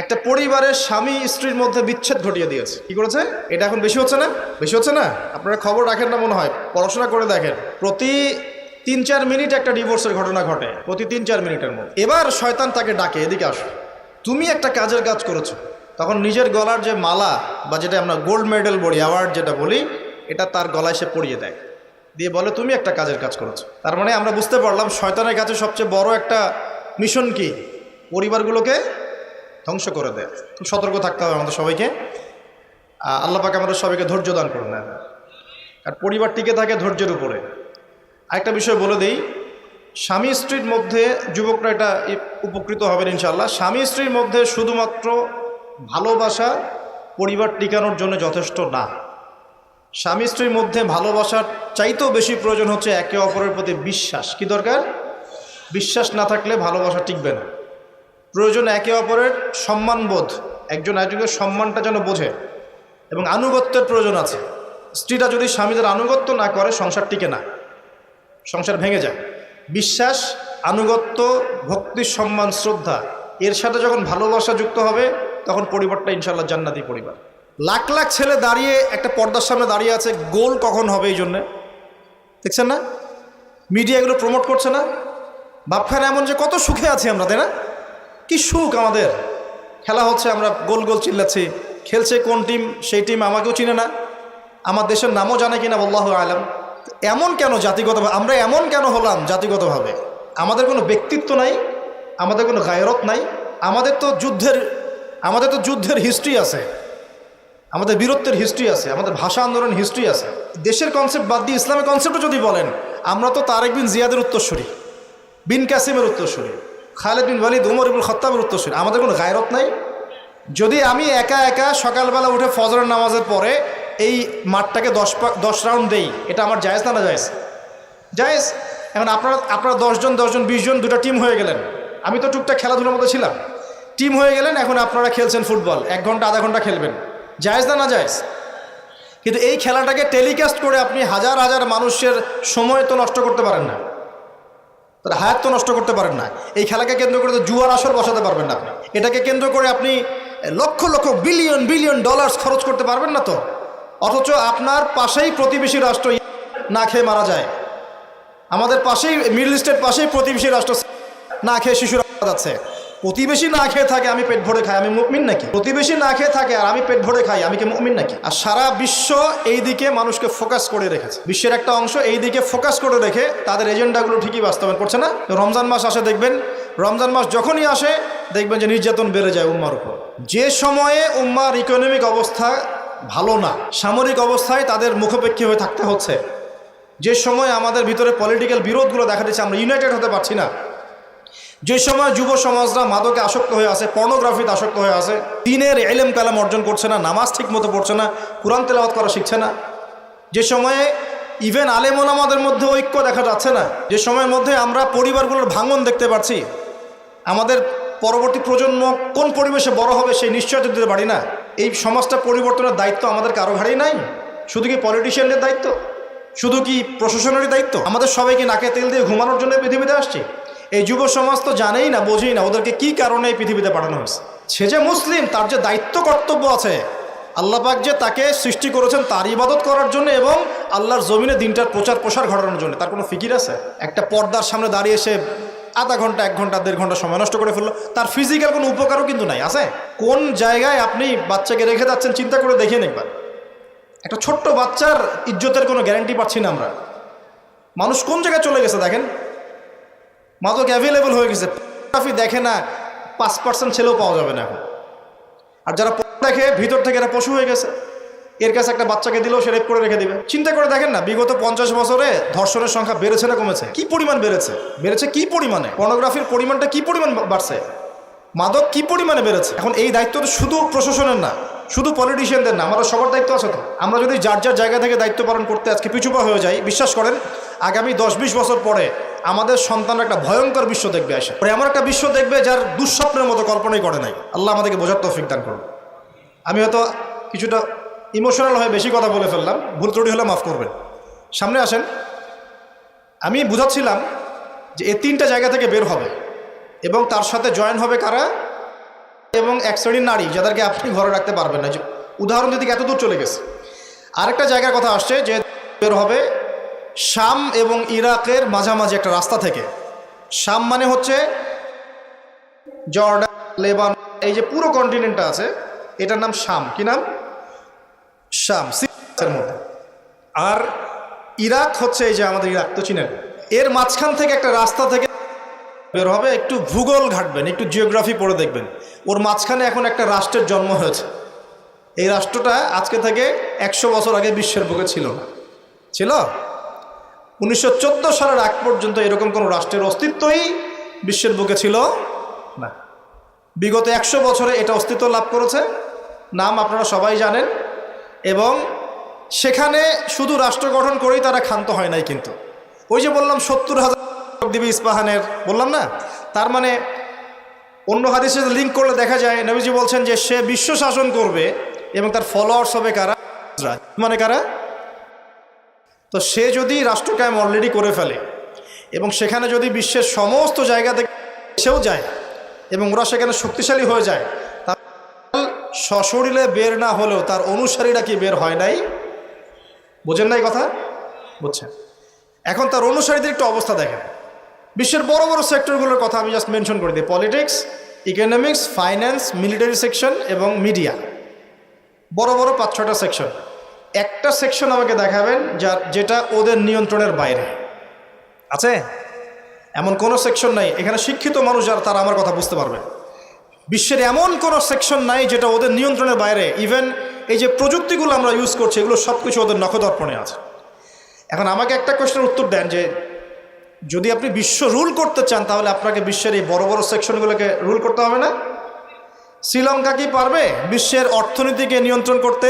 একটা পরিবারের স্বামী স্ত্রীর মধ্যে বিচ্ছেদ ঘটিয়ে দিয়েছে। কি করেছে? এটা এখন বেশি হচ্ছে না? বেশি হচ্ছে না? আপনারা খবর রাখেন না মনে হয়, পড়াশোনা করে দেখেন, প্রতি 3-4 মিনিট একটা ডিভোর্সের ঘটনা ঘটে, প্রতি 3-4 মিনিটের মধ্যে। এবার শয়তান তাকে ডাকে, এদিকে আসো, তুমি একটা কাজের কাজ করেছো। তখন নিজের গলার যে মালা বা যেটা আমরা গোল্ড মেডেল বলি, অ্যাওয়ার্ড যেটা বলি, এটা তার গলায় সে পরিয়ে দেয়, দিয়ে বলে তুমি একটা কাজের কাজ করেছো। তার মানে আমরা বুঝতে পারলাম শয়তানের কাছে সবচেয়ে বড় একটা মিশন কি? পরিবারগুলোকে ধ্বংস করে দেয়। খুব সতর্ক থাকতে হবে আমাদের সবাইকে। আল্লাহ পাক আমাদের সবাইকে ধৈর্য দান করুন। আর পরিবার টিকে থাকে ধৈর্যের উপরে। আরেকটা বিষয় বলে দেই, স্বামী স্ত্রীর মধ্যে, যুবকরা এটা উপকৃত হবেন ইনশাআল্লাহ, স্বামী স্ত্রীর মধ্যে শুধুমাত্র ভালোবাসা পরিবার টিকানোর জন্য যথেষ্ট না। স্বামী স্ত্রীর মধ্যে ভালোবাসার চাইতেও বেশি প্রয়োজন হচ্ছে একে অপরের প্রতি বিশ্বাস। কি দরকার? বিশ্বাস না থাকলে ভালোবাসা টিকবে না। প্রয়োজন একে অপরের সম্মানবোধ, একজন একজনের সম্মানটা যেন বোঝে, এবং আনুগত্যের প্রয়োজন আছে। স্ত্রীটা যদি স্বামীদের আনুগত্য না করে সংসার টিকে না, সংসার ভেঙে যায়। বিশ্বাস, আনুগত্য, ভক্তি, সম্মান, শ্রদ্ধা, এর সাথে যখন ভালোবাসা যুক্ত হবে তখন পরিবারটা ইনশাআল্লাহ জান্নাতি পরিবার। লাখ লাখ ছেলে দাঁড়িয়ে একটা পর্দার সামনে দাঁড়িয়ে আছে, গোল কখন হবে এই জন্যে, দেখছেন না? মিডিয়া এগুলো প্রমোট করছে না? ভাবখানে এমন যে কত সুখে আছি আমরা, তাই না? কি সুখ আমাদের, খেলা হচ্ছে, আমরা গোল গোল চিল্লাচ্ছি, খেলছে কোন টিম, সেই টিম আমাকেও চিনে না, আমার দেশের নামও জানে কিনা আল্লাহু আলাম। এমন কেন জাতিগতভাবে আমরা এমন কেন হলাম জাতিগতভাবে? আমাদের কোনো ব্যক্তিত্ব নাই, আমাদের কোনো গায়রত নাই, আমাদের তো যুদ্ধের হিস্ট্রি আছে, আমাদের বীরত্বের হিস্ট্রি আছে, আমাদের ভাষা আন্দোলন হিস্ট্রি আছে। দেশের কনসেপ্ট বাদ দিয়ে ইসলামের কনসেপ্টও যদি বলেন, আমরা তো তারেক বিন জিয়াদের উত্তরসূরি, বিন কাসিমের উত্তরসূরি, খালেদ বিন ওয়ালিদ, উমর ইবনুল খাত্তাবের উত্তরসূরি। আমাদের কোনো গায়রত নাই? যদি আমি একা একা সকালবেলা উঠে ফজরের নামাজের পরে এই মাঠটাকে 10 রাউন্ড দেই, এটা আমার জায়েজ না? না জায়েজ? জায়েজ। এখন আপনারা 10 জন 20 জন দুটা টিম হয়ে গেলেন, আমি তো টুকটাক খেলাধুলার মধ্যে ছিলাম, টিম হয়ে গেলেন, এখন আপনারা খেলছেন ফুটবল, 1 ঘন্টা আধা ঘন্টা খেলবেন, জায়েজ না? না জায়েজ? কিন্তু এই খেলাটাকে টেলিকাস্ট করে আপনি হাজার হাজার মানুষের সময় তো নষ্ট করতে পারেন না, তার হায়াত তো নষ্ট করতে পারেন না। এই খেলাকে কেন্দ্র করে তো জুয়ার আসর বসাতে পারবেন না আপনি, এটাকে কেন্দ্র করে আপনি lakh lakh billion billion dollars খরচ করতে পারবেন না তো। অথচ আপনার পাশেই প্রতিবেশী রাষ্ট্র না খেয়ে মারা যায়, আমাদের পাশেই মিডল ইস্টের পাশেই প্রতিবেশী রাষ্ট্র না খেয়ে শিশুরা যাচ্ছে। প্রতিবেশী না খেয়ে থাকে, আমি পেট ভরে খাই, আমি মুমিন নাকি? প্রতিবেশী না খেয়ে থাকে আর আমি পেট ভরে খাই, আমি কি মুমিন নাকি? আর সারা বিশ্ব এই দিকে মানুষকে ফোকাস করে রেখেছে, বিশ্বের একটা অংশ এই দিকে ফোকাস করে রেখে তাদের এজেন্ডাগুলো ঠিকই বাস্তবায়ন করছে না। রমজান মাস আসে, দেখবেন রমজান মাস যখনই আসে দেখবেন যে নির্যাতন বেড়ে যায় উম্মার উপর। যে সময়ে উম্মার ইকোনমিক অবস্থা ভালো না, সামরিক অবস্থায় তাদের মুখাপেক্ষী হয়ে থাকতে হচ্ছে, যে সময় আমাদের ভিতরে পলিটিক্যাল বিরোধগুলো দেখা দিচ্ছে, আমরা ইউনাইটেড হতে পারছি না, যে সময় যুব সমাজরা মাদকে আসক্ত হয়ে আছে, পর্নোগ্রাফিতে আসক্ত হয়ে আছে, দিনের ইলম কালাম অর্জন করছে না, নামাজ ঠিক মতো পড়ছে না, কুরআন তেলাওয়াত করা শিখছে না, যে সময়ে ইভেন আলেম ওলামাদের মধ্যে ঐক্য দেখা যাচ্ছে না, যে সময়ের মধ্যে আমরা পরিবারগুলোর ভাঙন দেখতে পাচ্ছি, আমাদের পরবর্তী প্রজন্ম কোন পরিবেশে বড় হবে সেই নিশ্চয়তা দিতে পারি না। এই সমাজটা পরিবর্তনের দায়িত্ব আমাদের কারো ঘাড়েই নাই। শুধু কি পলিটিশিয়ানদের দায়িত্ব? শুধু কি প্রশাসনেরই দায়িত্ব? আমাদের সবাইকে নাকে তেল দিয়ে ঘুমানোর জন্য পৃথিবীতে আসছে? এই যুব সমাজ তো জানেই না, বোঝেই না ওদেরকে কি কারণে এই পৃথিবীতে পাঠানো হয়েছে। সে যে মুসলিম, তার যে দায়িত্ব কর্তব্য আছে, আল্লাহ পাক যে তাকে সৃষ্টি করেছেন তার ইবাদত করার জন্য এবং আল্লাহর জমিনে দিনটার প্রচার প্রসার ঘটানোর জন্য, তার কোনো ফিকির আছে? একটা পর্দার সামনে দাঁড়িয়ে সে আধা ঘন্টা 1 ঘন্টা 1.5 ঘন্টা সময় নষ্ট করে ফেললো, তার ফিজিক্যাল কোনো উপকারও কিন্তু নাই। আছে? কোন জায়গায় আপনি বাচ্চাকে রেখে যাচ্ছেন চিন্তা করে দেখেন একবার। একটা ছোট্ট বাচ্চার ইজ্জতের কোনো গ্যারান্টি পাচ্ছি না আমরা। মানুষ কোন জায়গায় চলে গেছে দেখেন, মাদক অ্যাভেলেবল হয়ে গেছে, পর্নোগ্রাফি দেখে না 5% ছেলেও পাওয়া যাবে না এখন। আর যারা দেখে ভিতর থেকে এরা পশু হয়ে গেছে, এর কাছে একটা বাচ্চাকে দিলেও সে রেপ করে রেখে দিবে। চিন্তা করে দেখেন না, বিগত 50 বছরে ধর্ষণের সংখ্যা বেড়েছে না কমেছে? কি পরিমাণ বেড়েছে, বেড়েছে কি পরিমাণে? পর্নোগ্রাফির পরিমাণটা কি পরিমাণ বাড়ছে, মাদক কি পরিমাণে বেড়েছে। এখন এই দায়িত্ব তো শুধু প্রশাসনের না, শুধু পলিটিশিয়ানদের না, আমাদের সবার দায়িত্ব আছে তো। আমরা যদি যার যার জায়গা থেকে দায়িত্ব পালন করতে আজকে পিছুপা হয়ে যাই, বিশ্বাস করেন আগামী 10-20 বছর পরে আমাদের সন্তানরা একটা ভয়ঙ্কর বিশ্ব দেখবে, আসে এমন একটা বিশ্ব দেখবে যার দুঃস্বপ্নের মতো কল্পনাই করে নাই। আল্লাহ আমাদেরকে বোঝার তৌফিক দান করুন। আমি হয়তো কিছুটা ইমোশনাল হয়ে বেশি কথা বলে ফেললাম, ভুল ত্রুটি হলে মাফ করবেন। সামনে আসেন, আমি বুঝাচ্ছিলাম যে এই 3টা জায়গা থেকে বের হবে এবং তার সাথে জয়েন হবে কারা? এবং এক শ্রেণীর নারী যাদেরকে আপনি ঘরে রাখতে পারবেন না। উদাহরণ যদি এত দূর চলে গেছে, আরেকটা জায়গার কথা আসছে যে বের হবে শাম এবং ইরাকের মাঝামাঝি একটা রাস্তা থেকে। শাম মানে হচ্ছে জর্ডান, লেবানন, এই যে পুরো কন্টিনেন্টটা আছে এটার নাম শাম। কি নাম? শাম, সিরিয়ার মধ্যে। আর ইরাক হচ্ছে এই যে আমাদের ইরাক তো চিনেন, এর মাঝখান থেকে একটা রাস্তা থেকে বের হবে। একটু ভূগোল ঘাটবেন, একটু জিওগ্রাফি পড়ে দেখবেন, ওর মাঝখানে এখন একটা রাষ্ট্রের জন্ম হয়েছে। এই রাষ্ট্রটা আজকে থেকে 100 বছর আগে বিশ্বের বুকে ছিল না। ছিল 1914 সালের আগ পর্যন্ত এরকম কোনো রাষ্ট্রের অস্তিত্বই বিশ্বের বুকে ছিল না। বিগত 100 বছরে এটা অস্তিত্ব লাভ করেছে, নাম আপনারা সবাই জানেন। এবং সেখানে শুধু রাষ্ট্র গঠন করেই তারা ক্ষান্ত হয় নাই, কিন্তু ওই যে বললাম 70,000 দিবি ইস্পাহানের, বললাম না? তার মানে অন্য হাদিসে লিঙ্ক করলে দেখা যায় নবীজি বলছেন যে সে বিশ্ব শাসন করবে এবং তার ফলোয়ার্স হবে কারা? মানে কারা? তো সে যদি রাষ্ট্র কায়েম অলরেডি করে ফেলে এবং সেখানে যদি বিশ্বের সমস্ত জায়গা থেকে এসেও যায় এবং ওরা সেখানে শক্তিশালী হয়ে যায়, তাহলে সশরীরে বের না হলেও তার অনুসারীরা কি বের হয় নাই? বোঝেন নাই কথা? বুঝছেন? এখন তার অনুসারীদের একটু অবস্থা দেখেন। বিশ্বের বড় বড় সেক্টরগুলোর কথা আমি জাস্ট মেনশন করে দিই। Politics, economics, finance, military section এবং মিডিয়া। বড় বড় 5-6টা সেকশন। একটা সেকশন আমাকে দেখাবেন যেটা ওদের নিয়ন্ত্রণের বাইরে আছে? এমন কোনো সেকশন নাই। এখানে শিক্ষিত মানুষ যারা তারা আমার কথা বুঝতে পারবে। বিশ্বের এমন কোনো সেকশন নাই যেটা ওদের নিয়ন্ত্রণের বাইরে। ইভেন এই যে প্রযুক্তিগুলো আমরা ইউজ করছি এগুলো সব কিছু ওদের নখদর্পণে আছে। এখন আমাকে একটা কোয়েশ্চেনের উত্তর দেন যে যদি আপনি বিশ্ব রুল করতে চান তাহলে আপনাকে বিশ্বের এই বড় বড় সেকশনগুলোকে রুল করতে হবে না? শ্রীলঙ্কা কি পারবে বিশ্বের অর্থনীতিকে নিয়ন্ত্রণ করতে?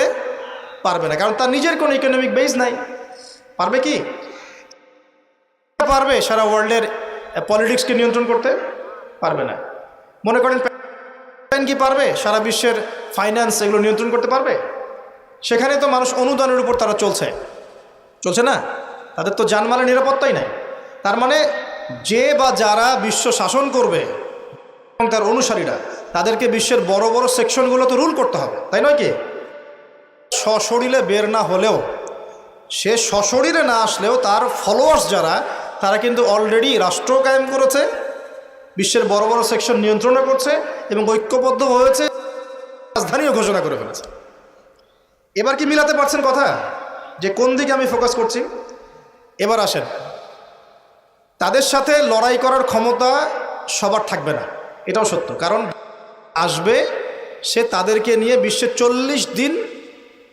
পারবে না, কারণ তার নিজের কোনো ইকোনমিক বেস নাই। পারবে কি? পারবে সারা ওয়ার্ল্ডের পলিটিক্সকে নিয়ন্ত্রণ করতে? পারবে না। মনে করেন কি পারবে সারা বিশ্বের ফাইন্যান্স এগুলো নিয়ন্ত্রণ করতে পারবে? সেখানে তো মানুষ অনুদানের উপর তারা চলছে না, তাদের তো জানমালের নিরাপত্তাই নাই। তার মানে যে বা যারা বিশ্ব শাসন করবে এবং তার অনুসারীরা তাদেরকে বিশ্বের বড় বড় সেকশনগুলো তো রুল করতে হবে, তাই নয় কি? সশরীরে বের না হলেও, সে সশরীরে না আসলেও তার ফলোয়ার্স যারা তারা কিন্তু অলরেডি রাষ্ট্র কায়েম করেছে, বিশ্বের বড় বড় সেকশন নিয়ন্ত্রণও করছে এবং ঐক্যবদ্ধ হয়েছে, রাজধানীও ঘোষণা করে ফেলেছে। এবার কি মিলাতে পারছেন কথা যে কোন দিকে আমি ফোকাস করছি? এবার আসেন, তাদের সাথে লড়াই করার ক্ষমতা সবার থাকবে না, এটাও সত্য। কারণ আসবে সে তাদেরকে নিয়ে বিশ্বের 40 দিন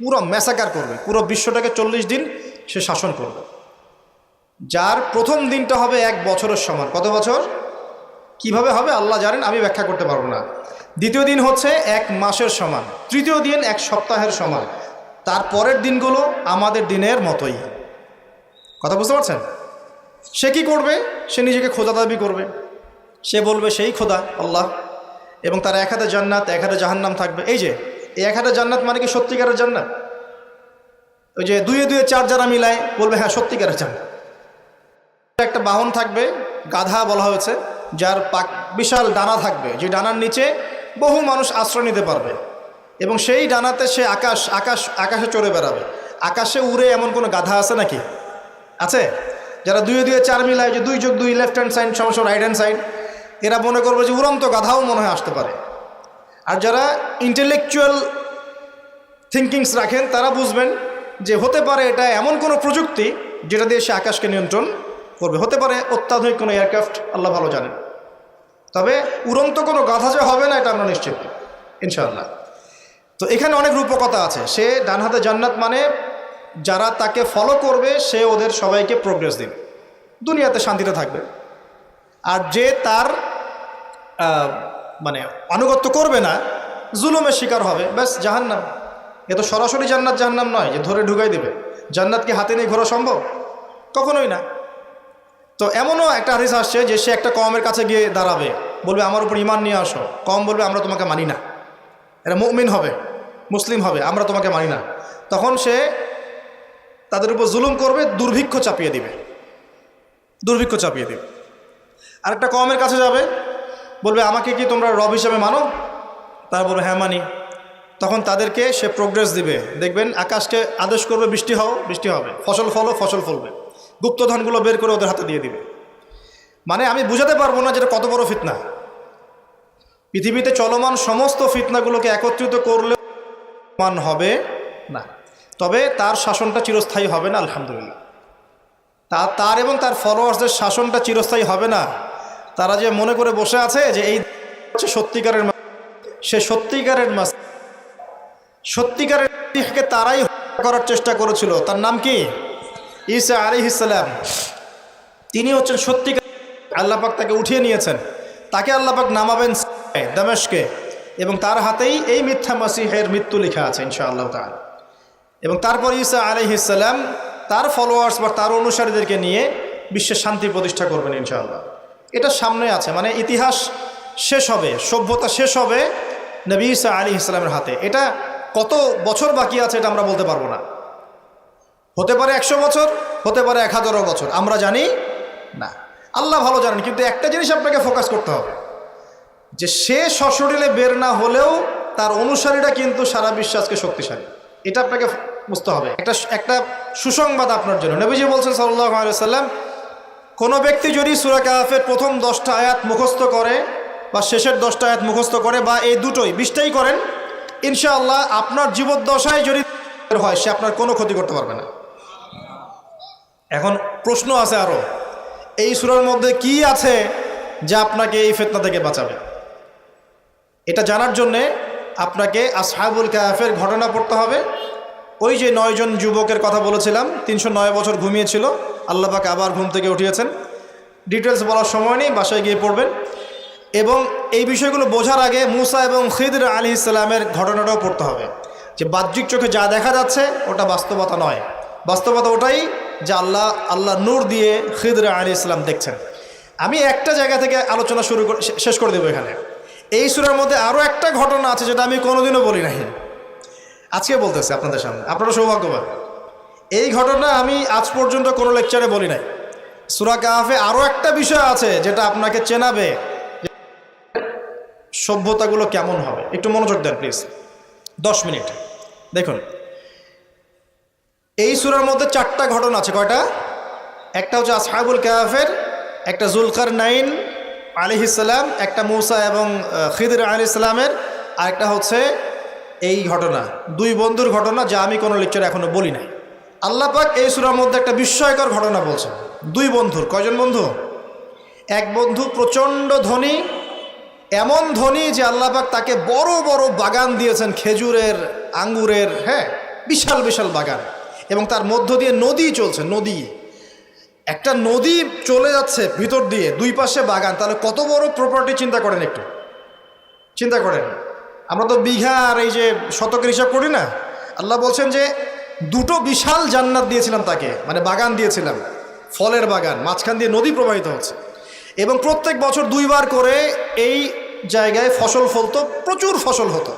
পুরো ম্যাসাকার করবে, পুরো বিশ্বটাকে 40 দিন সে শাসন করবে, যার প্রথম দিনটা হবে 1 বছরের সমান। কত বছর? কিভাবে হবে আল্লাহ জানেন, আমি ব্যাখ্যা করতে পারবো না। দ্বিতীয় দিন হচ্ছে 1 মাসের সমান, তৃতীয় দিন 1 সপ্তাহের সমান, তারপরের দিনগুলো আমাদের দিনের মতোই। কথা বুঝতে পারছেন? সে কি করবে? সে নিজেকে খোদা দাবি করবে, সে বলবে সেই খোদা আল্লাহ, এবং তার 1 হাতে জান্নাত 1 হাতে জাহান্নাম থাকবে। এই যে এই 1 হাতে জান্নাত মানে কি সত্যিকারের জান্নাত? ওই যে 2 2 4 যারা মিলায় বলবে হ্যাঁ সত্যিকারের জান্নাত। একটা বাহন থাকবে, গাধা বলা হয়েছে, যার বিশাল ডানা থাকবে, যে ডানার নিচে বহু মানুষ আশ্রয় নিতে পারবে, এবং সেই ডানাতে সে আকাশে চড়ে বেড়াবে। আকাশে উড়ে এমন কোনো গাধা আছে নাকি? আছে? যারা 2 2 4 মিলায়, যে 2 যোগ 2 লেফট হ্যান্ড সাইড সমান রাইট হ্যান্ড সাইড, এরা মনে করবে যে উড়ন্ত গাধাও মনে হয় আসতে পারে। আর যারা ইন্টেলেকচুয়াল থিঙ্কিংস রাখেন তারা বুঝবেন যে হতে পারে এটা এমন কোনো প্রযুক্তি যেটা দিয়ে সে আকাশকে নিয়ন্ত্রণ করবে। হতে পারে অত্যাধুনিক কোনো এয়ারক্রাফট, আল্লাহ ভালো জানেন। তবে উড়ন্ত কোনো গাধা যে হবে না এটা আমরা নিশ্চিত ইনশাআল্লাহ। তো এখানে অনেক রূপকথা আছে। সে ডান হাতে জান্নাত মানে যারা তাকে ফলো করবে সে ওদের সবাইকে প্রোগ্রেস দিবে, দুনিয়াতে শান্তিতে থাকবে। আর যে তার মানে আনুগত্য করবে না, জুলুমের শিকার হবে, ব্যাস জাহান্নাম। এ তো সরাসরি জান্নাত জাহান্নাম নয় যে ধরে ঢুকাই দিবে। জান্নাত কি হাতে নিয়ে ঘোরা সম্ভব? কখনোই না। তো এমনও একটা হাদিস আসছে যে সে একটা কওমের কাছে গিয়ে দাঁড়াবে, বলবে আমার উপর ঈমান নিয়ে আসো। কওম বলবে আমরা তোমাকে মানি না, এরা মুমিন হবে, মুসলিম হবে, আমরা তোমাকে মানি না। তখন সে তাদের উপর জুলুম করবে, দুর্ভিক্ষ চাপিয়ে দিবে। আরেকটা কওমের কাছে যাবে, বলবে আমাকে কি তোমরা রব হিসেবে মানো? তারা বলবে হ্যাঁ মানি। তখন তাদেরকে সে প্রোগ্রেস দিবে, দেখবেন আকাশকে আদেশ করবে বৃষ্টি হও, বৃষ্টি হবে, ফসল ফলো, ফসল ফলবে, গুপ্তধনগুলো বের করে ওদের হাতে দিয়ে দিবে। মানে আমি বুঝাতে পারবো না যেটা কত বড় ফিতনা। পৃথিবীতে চলমান সমস্ত ফিতনাগুলোকে একত্রিত করলে মান হবে না, তবে তার শাসনটা চিরস্থায়ী হবে না। আলহামদুলিল্লাহ, তার এবং তার ফলোয়ার্সদের শাসনটা চিরস্থায়ী হবে না। তারা যে মনে করে বসে আছে যে এই সত্যিকারের, সে সত্যিকারের তারাই করার চেষ্টা করেছিল। তার নাম কি? ঈসা আলাইহিস সালাম। তিনি হচ্ছেন সত্যিকার। আল্লাহ পাক তাকে উঠিয়ে নিয়েছেন, তাকে আল্লাহ পাক নামাবেন দামেশকে, এবং তার হাতেই এই মিথ্যা মাসিহের মৃত্যু লেখা আছে ইনশাআল্লাহ তাআলা। এবং তারপর ঈসা আলাইহিস সালাম তার ফলোয়ার্স বা তার অনুসারীদেরকে নিয়ে বিশ্বের শান্তি প্রতিষ্ঠা করবেন ইনশাআল্লাহ। এটা সামনে আছে, মানে ইতিহাস শেষ হবে, সভ্যতা শেষ হবে নবী ঈসা আলাইহিস সালামের হাতে। এটা কত বছর বাকি আছে এটা আমরা বলতে পারবো না। হতে পারে 100 বছর, হতে পারে 1000 বছর, আমরা জানি না, আল্লাহ ভালো জানেন। কিন্তু একটা জিনিস আপনাকে ফোকাস করতে হবে যে সে সশরীরে বের না হলেও তার অনুসারীরা কিন্তু সারা বিশ্বাসকে শক্তিশালী। এটা আপনাকে বুঝতে হবে। একটা সুসংবাদ আপনার জন্য। নবীজি বলছেন সাল্লাল্লাহু আলাইহি ওয়াসাল্লাম, কোনো ব্যক্তি যদি সূরা কাহফের প্রথম 10টা আয়াত মুখস্থ করে বা শেষের 10টা আয়াত মুখস্থ করে বা এই দুটোই 20টাই করেন, ইনশাআল্লাহ আপনার জীবদ্দশায় যদি হয় সে আপনার কোনো ক্ষতি করতে পারবে না। এখন প্রশ্ন আছে আরো, এই সূরার মধ্যে কি আছে যা আপনাকে এই ফিতনা থেকে বাঁচাবে? এটা জানার জন্যে আপনাকে আসহাবুল কাহফের ঘটনা পড়তে হবে। ওই যে 9 জন যুবকের কথা বলেছিলাম, 309 বছর ঘুমিয়েছিল, আল্লাহ পাক আবার ঘুম থেকে উঠিয়েছেন। ডিটেলস বলার সময় নেই, বাসায় গিয়ে পড়বেন। এবং এই বিষয়গুলো বোঝার আগে মুসা এবং খিদর আলাইহিস সালামের ঘটনাটাও পড়তে হবে, যে বাহ্যিক চোখে যা দেখা যাচ্ছে ওটা বাস্তবতা নয়। বাস্তবতা ওটাই যে আল্লাহ নূর দিয়ে খিদর আলাইহিস সালাম দেখছেন। আমি একটা জায়গা থেকে আলোচনা শেষ করে দেবো এখানে। এই সূরার মধ্যে আরও একটা ঘটনা আছে যেটা আমি কোনোদিনও বলি নাই, আজকে বলতেছি আপনাদের সামনে। আপনারা সৌভাগ্যবান, এই ঘটনা আমি আজ পর্যন্ত কোনো লেকচারে বলি নাই। সূরা কাহফে আরও একটা বিষয় আছে যেটা আপনাকে চেনাবে সভ্যতাগুলো কেমন হবে। একটু মনোযোগ দেন প্লিজ, 10 মিনিট দেখুন। এই সূরার মধ্যে 4টা ঘটনা আছে। কয়টা? একটা হচ্ছে আসহাবুল কাহফের, একটা যুলকারনাইন আলাইহিস সালাম, একটা মুসা এবং খিদর আলাইহিস সালামের, আর একটা হচ্ছে এই ঘটনা, 2 বন্ধুর ঘটনা যা আমি কোনো লেকচারে এখনো বলি নাই। আল্লাহ পাক এই সূরার মধ্যে একটা বিস্ময়কর ঘটনা বলছেন। 2 বন্ধুর। কয়জন বন্ধু? এক বন্ধু প্রচণ্ড ধনী, এমন ধনী যে আল্লাহ পাক তাকে বড় বড় বাগান দিয়েছেন, খেজুরের, আঙ্গুরের, হ্যাঁ, বিশাল বিশাল বাগান, এবং তার মধ্য দিয়ে নদী চলছে। নদী, একটা নদী চলে যাচ্ছে ভিতর দিয়ে, 2 পাশে বাগান। তাহলে কত বড় প্রপার্টি চিন্তা করেন, একটু চিন্তা করেন। আমরা তো বিঘা আর এই যে শতকের হিসাব করি না। আল্লাহ বলছেন যে 2টো বিশাল জান্নাত দিয়েছিলাম তাকে, মানে বাগান দিয়েছিলাম, ফলের বাগান, মাঝখান দিয়ে নদী প্রবাহিত হচ্ছে, এবং প্রত্যেক বছর 2 বার করে এই জায়গায় ফসল ফলতো, প্রচুর ফসল হতো।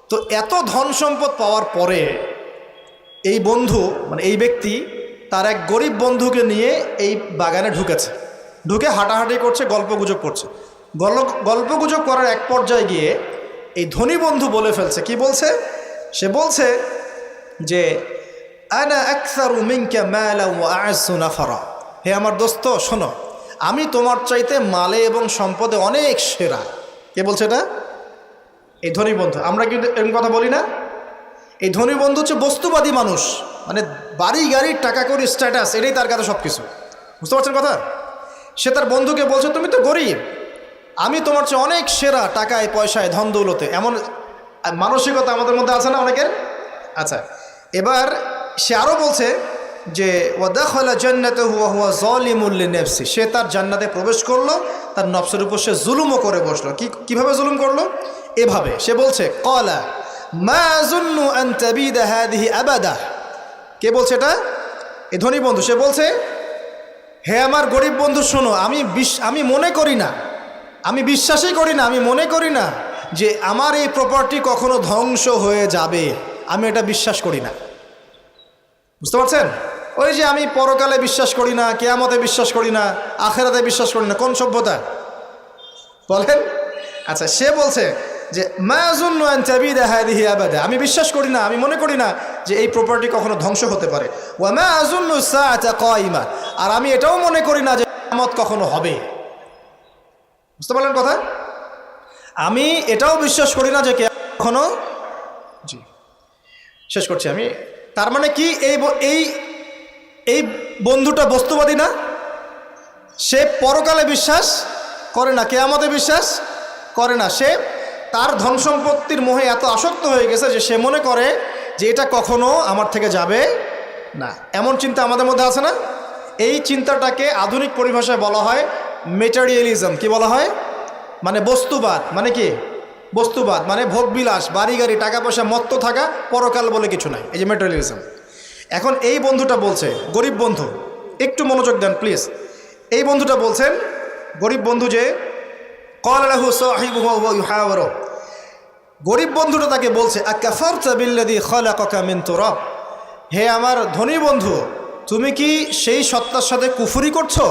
তো এত ধন সম্পদ পাওয়ার পরে এই বন্ধু, মানে এই ব্যক্তি, তার এক গরিব বন্ধুকে নিয়ে এই বাগানে ঢুকেছে। ঢুকে হাঁটাহাঁটি করছে, গল্পগুজব করছে। গল্পগুজব করার এক পর্যায়ে গিয়ে এই ধনী বন্ধু বলে ফেলছে। কি বলছে? সে বলছে যে আনা আকসারু মিনকা মালা ওয়া আ'আসু নাফারা। হে আমার দোস্ত শোনো, আমি তোমার চাইতে মালে এবং সম্পদে অনেক সেরা। কে বলছে এটা? এই ধনী বন্ধু। আমরা কিন্তু এরকম কথা বলি না। এই ধনী বন্ধু হচ্ছে বস্তুবাদী মানুষ, মানে বাড়ি গাড়ি, টাকা কড়ি, স্ট্যাটাস, এটাই তার কাছে সব কিছু। বুঝতে পারছেন কথা? সে তার বন্ধুকে বলছে তুমি তো গরিব, আমি তোমার চেয়ে অনেক সেরা টাকায় পয়সায় ধন দৌলতে। এমন মানসিকতা আমাদের মধ্যে আছে না অনেকের? আচ্ছা, এবার সে আরও বলছে যে ওয়াদাখালা জান্নাতাহু ওয়া হুয়া যালিমুল লিনাফসি। সে তার জান্নাতে প্রবেশ করলো, তার নফসের উপর সে জুলুমও করে বসলো। কিভাবে জুলুম করলো? এভাবে সে বলছে ক্বালা মা আযুন্নু আন তাবিদা হাযিহি আবাদা। কে বলছে এটা? এই ধনী বন্ধু। সে বলছে, হে আমার গরিব বন্ধু শোনো, আমি মনে করি না, আমি বিশ্বাসই করি না, আমি মনে করি না যে আমার এই প্রপার্টি কখনো ধ্বংস হয়ে যাবে। আমি এটা বিশ্বাস করি না। বুঝতে পারছেন? ওই যে আমি পরকালে বিশ্বাস করি না, কিয়ামতে বিশ্বাস করি না, আখিরাতে বিশ্বাস করি না। কোন সভ্যতা বলেন? আচ্ছা, সে বলছে যে মা আযুন্নু আন তাবিদা হাযিহি আবাদা। আমি বিশ্বাস করি না, আমি মনে করি না যে এই প্রপার্টি কখনো ধ্বংস হতে পারে। ওয়া মা আযুন্নু সাআতা কায়িমা। আর আমি এটাও মনে করি না যে কিয়ামত কখনো হবে। বুঝতে পারলেন কথা? আমি এটাও বিশ্বাস করি না যে কিয়ামত কখনো। জি, শেষ করছি আমি। তার মানে কি, এই বন্ধুটা বস্তুবাদী না? সে পরকালে বিশ্বাস করে না, কিয়ামতে বিশ্বাস করে না। সে তার ধন সম্পত্তির মোহে এত আসক্ত হয়ে গেছে যে সে মনে করে যে এটা কখনো আমার থেকে যাবে না। এমন চিন্তা আমাদের মধ্যে আছে না? এই চিন্তাটাকে আধুনিক পরিভাষায় বলা হয় মেটেরিয়ালিজম। কি বলা হয়? মানে বস্তুবাদ। মানে কি? বস্তুবাদ মানে ভোগবিলাস, বাড়ি গাড়ি, টাকা পয়সা, মত্ত থাকা, পরকাল বলে কিছু নাই। এই যে মেটেরিয়ালিজম। এখন এই বন্ধুটা বলছে, গরিব বন্ধু, একটু মনোযোগ দেন প্লিজ। এই বন্ধুটা বলছেন, গরিব বন্ধু, যে ক্বালা লাহু সাহিবুহু ওয়া ইউহাওয়ারু। গরিব বন্ধুটা তাকে বলছে আকাফারতা বিল্লাযী খালাকাকা মিন তুরাব। হে আমার ধনী বন্ধু, তুমি কি সেই সত্তার সাথে কুফরি করছো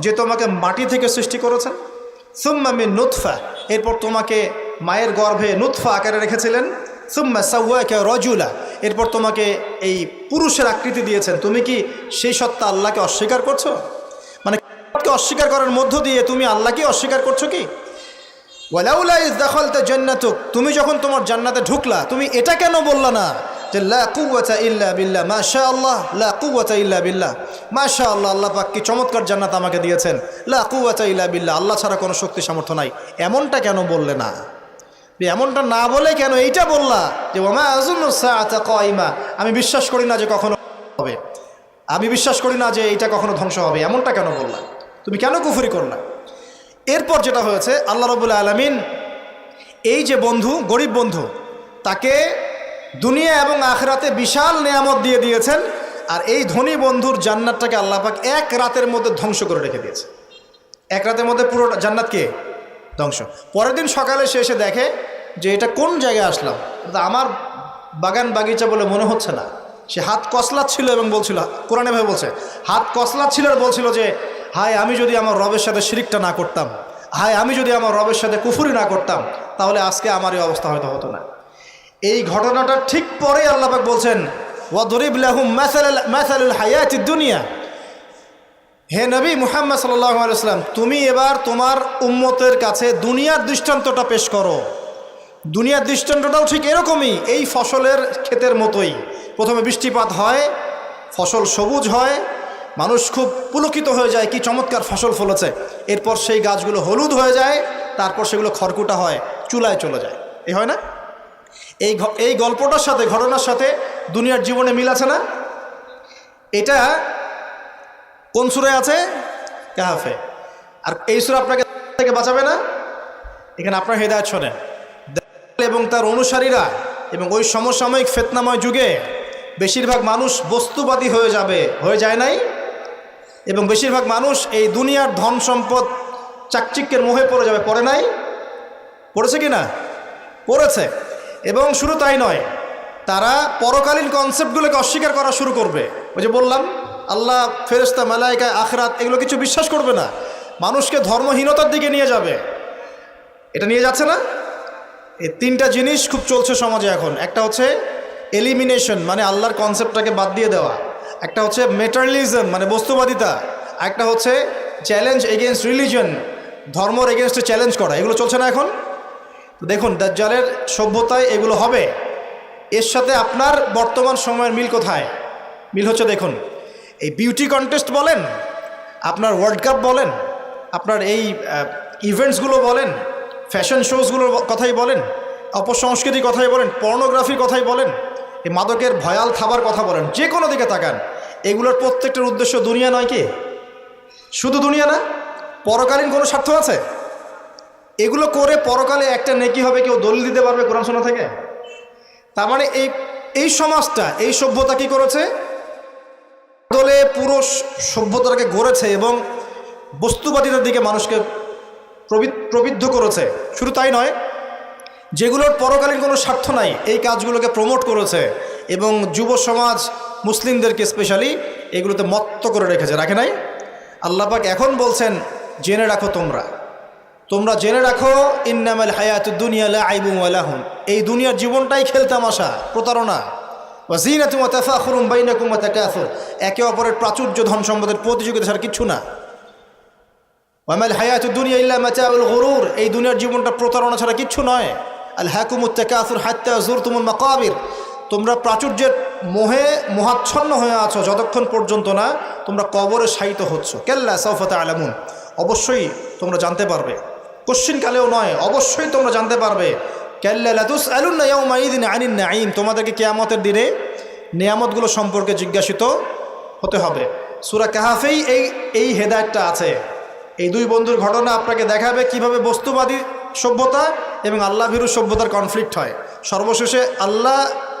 যে তোমাকে মাটি থেকে সৃষ্টি করেছেন? সুম্মা মিন নুতফা, এরপর তোমাকে মায়ের গর্ভে নুতফা আকারে রেখেছিলেন, সুম্মা সাওয়াকা রাজুলা, এরপর তোমাকে এই পুরুষের আকৃতি দিয়েছেন, তুমি কি সেই সত্তা আল্লাহকে অস্বীকার করছো? মানে অস্বীকার করার মধ্য দিয়ে তুমি আল্লাহকে অস্বীকার করছো কি? ওয়ালাউলা ইয দাখালতা জান্নাতুক, তুমি যখন তোমার জান্নাতে ঢুকলা তুমি এটা কেন বললা না যে লা কুওয়াতা ইল্লা বিল্লাহ, মাশাআল্লাহ, লা কুওয়াতা ইল্লা বিল্লাহ, মাশাআল্লাহ, আল্লাহ পাক কি চমৎকার জান্নাত আমাকে দিয়েছেন, লা কুওয়াতা ইল্লা বিল্লাহ, আল্লাহ ছাড়া কোনো শক্তি সামর্থ্য নাই, এমনটা কেন বললে না? এমনটা না বলে কেন এইটা বললা যে ওমা আযুন্নু সাআতা কায়িমা, আমি বিশ্বাস করি না যে কখনো হবে, আমি বিশ্বাস করি না যে এটা কখনো ধ্বংস হবে, এমনটা কেন বললা? তুমি কেন কুফরি করলা? এরপর যেটা হয়েছে, আল্লাহ রাব্বুল আলামিন এই যে বন্ধু, গরিব বন্ধু, তাকে দুনিয়া এবং আখিরাতে বিশাল নেয়ামত দিয়ে দিয়েছেন, আর এই ধনী বন্ধুর জান্নাতটাকে আল্লাহ পাক এক রাতের মধ্যে ধ্বংস করে রেখে দিয়েছে। এক রাতের মধ্যে পুরো জান্নাতকে ধ্বংস। পরের দিন সকালে সে এসে দেখে যে এটা কোন জায়গায় আসলাম, আমার বাগান বাগিচা বলে মনে হচ্ছে না। সে হাত কসলাচ্ছিল এবং বলছিল, কোরআনে ভাবে বলছে, হাত কসলাচ্ছিল আর বলছিল যে হায় আমি যদি আমার রবের সাথে শিরিকটা না করতাম, হায় আমি যদি আমার রবের সাথে কুফরি না করতাম, তাহলে আজকে আমার এই অবস্থা হয়তো হতো না। এই ঘটনাটা ঠিক পরে আল্লাহ পাক বলছেন ওয়াদরিব লাহুম মাসালুল হায়াতিদ দুনিয়া, হে নবী মুহাম্মদ সাল্লাল্লাহু আলাইহি ওয়াসাল্লাম, তুমি এবার তোমার উম্মতের কাছে দুনিয়ার দৃষ্টান্তটা পেশ করো। দুনিয়ার দৃষ্টান্তটাও ঠিক এরকমই, এই ফসলের ক্ষেতের মতোই। প্রথমে বৃষ্টিপাত হয়, ফসল সবুজ হয়, মানুষ খুব পুলকিত হয়ে যায়, কি চমৎকার ফসল ফলেছে। এরপর সেই গাছগুলো হলুদ হয়ে যায়, তারপর সেগুলো খড়কুটা হয়, চুলায় চলে যায়। এই হয় না? এই গল্পটার সাথে, ঘটনার সাথে দুনিয়ার জীবনে মিল আছে না? এটা কোন সূরায় আছে? কাহফে। আর এই সূরা আপনাকে থেকে বাঁচাবে না? এখানে আপনার হেদায়েত শোনেন। এবং তার অনুসারীরা এবং ওই সমসাময়িক ফিতনাময় যুগে বেশিরভাগ মানুষ বস্তুবাদী হয়ে যাবে, হয়ে যায় নাই? এবং বেশিরভাগ মানুষ এই দুনিয়ার ধন সম্পদ চাকচিক্যের মোহে পড়ে যাবে, পড়ে নাই? পড়েছে কি না? পড়েছে। এবং শুধু তাই নয়, তারা পরকালীন কনসেপ্টগুলোকে অস্বীকার করা শুরু করবে। ওই যে বললাম, আল্লাহ, ফেরেশতা, মালায়েকা, আখিরাত, এগুলো কিছু বিশ্বাস করবে না, মানুষকে ধর্মহীনতার দিকে নিয়ে যাবে। এটা নিয়ে যাচ্ছে না? এই তিনটা জিনিস খুব চলছে সমাজে এখন। একটা হচ্ছে এলিমিনেশন, মানে আল্লাহর কনসেপ্টটাকে বাদ দিয়ে দেওয়া। একটা হচ্ছে মেটারিয়ালিজম, মানে বস্তুবাদিতা। একটা হচ্ছে চ্যালেঞ্জ এগেনস্ট রিলিজন, ধর্মর এগেনস্টে চ্যালেঞ্জ করা। এগুলো চলছে না এখন? তো দেখুন, দাজ্জালের সভ্যতায় এগুলো হবে। এর সাথে আপনার বর্তমান সময়ের মিল কোথায়? মিল হচ্ছে, দেখুন, এই বিউটি কন্টেস্ট বলেন, আপনার ওয়ার্ল্ড কাপ বলেন, আপনার এই ইভেন্টসগুলো বলেন, ফ্যাশন শোজগুলোর কথাই বলেন, অপসংস্কৃতির কথাই বলেন, পর্নোগ্রাফির কথাই বলেন, এই মাদকের ভয়াল থাবার কথা বলেন, যে কোনো দিকে তাকান, এগুলোর প্রত্যেকটার উদ্দেশ্য দুনিয়া নয় কি? শুধু দুনিয়া না, পরকালীন কোনো স্বার্থ আছে? এগুলো করে পরকালে একটা নেকি হবে, কেউ দলিল দিতে পারবে কোরআন শোনা থেকে? তার মানে এই সমাজটা, এই সভ্যতা কি করেছে? দলে পুরো সভ্যতাকে গড়েছে এবং বস্তুবাদিতার দিকে মানুষকে প্রবৃদ্ধ করেছে। শুধু তাই নয়, যেগুলোর পরকালীন কোনো স্বার্থ নাই, এই কাজগুলোকে প্রমোট করেছে এবং যুব সমাজ, মুসলিমদেরকে স্পেশালি এগুলোতে মত্ত করে রেখেছে। রাখে নাই? আল্লাহ পাক এখন বলছেন, জেনে রাখো, তোমরা জেনে রাখো, ইন্নামাল হায়াতুদ দুনিয়া লাইবুন ওয়া লাহুন, এই দুনিয়ার জীবনটাই খেলতামাশা, প্রতারণা। ওয়া যিনাতুন ওয়া তাফাখুরুন বাইনাকুম ওয়া তাকাসুর, একে অপরের প্রাচুর্য, ধন সম্পদের প্রতিযোগিতা ছাড়া কিচ্ছু না। ওয়ামাল হায়াতুদ দুনিয়া ইল্লা মাতাউল গুরুর, এই দুনিয়ার জীবনটা প্রতারণা ছাড়া কিচ্ছু নয়। আল হাকুমুত তাকাসুর হাত্তা যুরতুমুল মাকাবির, তোমরা প্রাচুর্যের মোহে মোহাচ্ছন্ন হয়ে আছো যতক্ষণ পর্যন্ত না তোমরা কবরে শায়িত হচ্ছ। কাল্লা সাউফা তা'লামুন, অবশ্যই তোমরা জানতে পারবে, কোশ্চিনকালেও নয়, অবশ্যই তোমরা জানতে পারবে। কাল্লা লাতুসআলুন্না ইয়াওমাইযিন আনিন নাঈম, তোমাদেরকে কিয়ামতের দিনে নিয়ামতগুলো সম্পর্কে জিজ্ঞাসিত হতে হবে। সূরা কাহফেই এই হেদায়েতটা আছে। এই দুই বন্ধুর ঘটনা আপনাকে দেখাবে কিভাবে বস্তুবাদী সভ্যতা এবং আল্লাহভীরু সভ্যতার কনফ্লিক্ট হয়। সর্বশেষে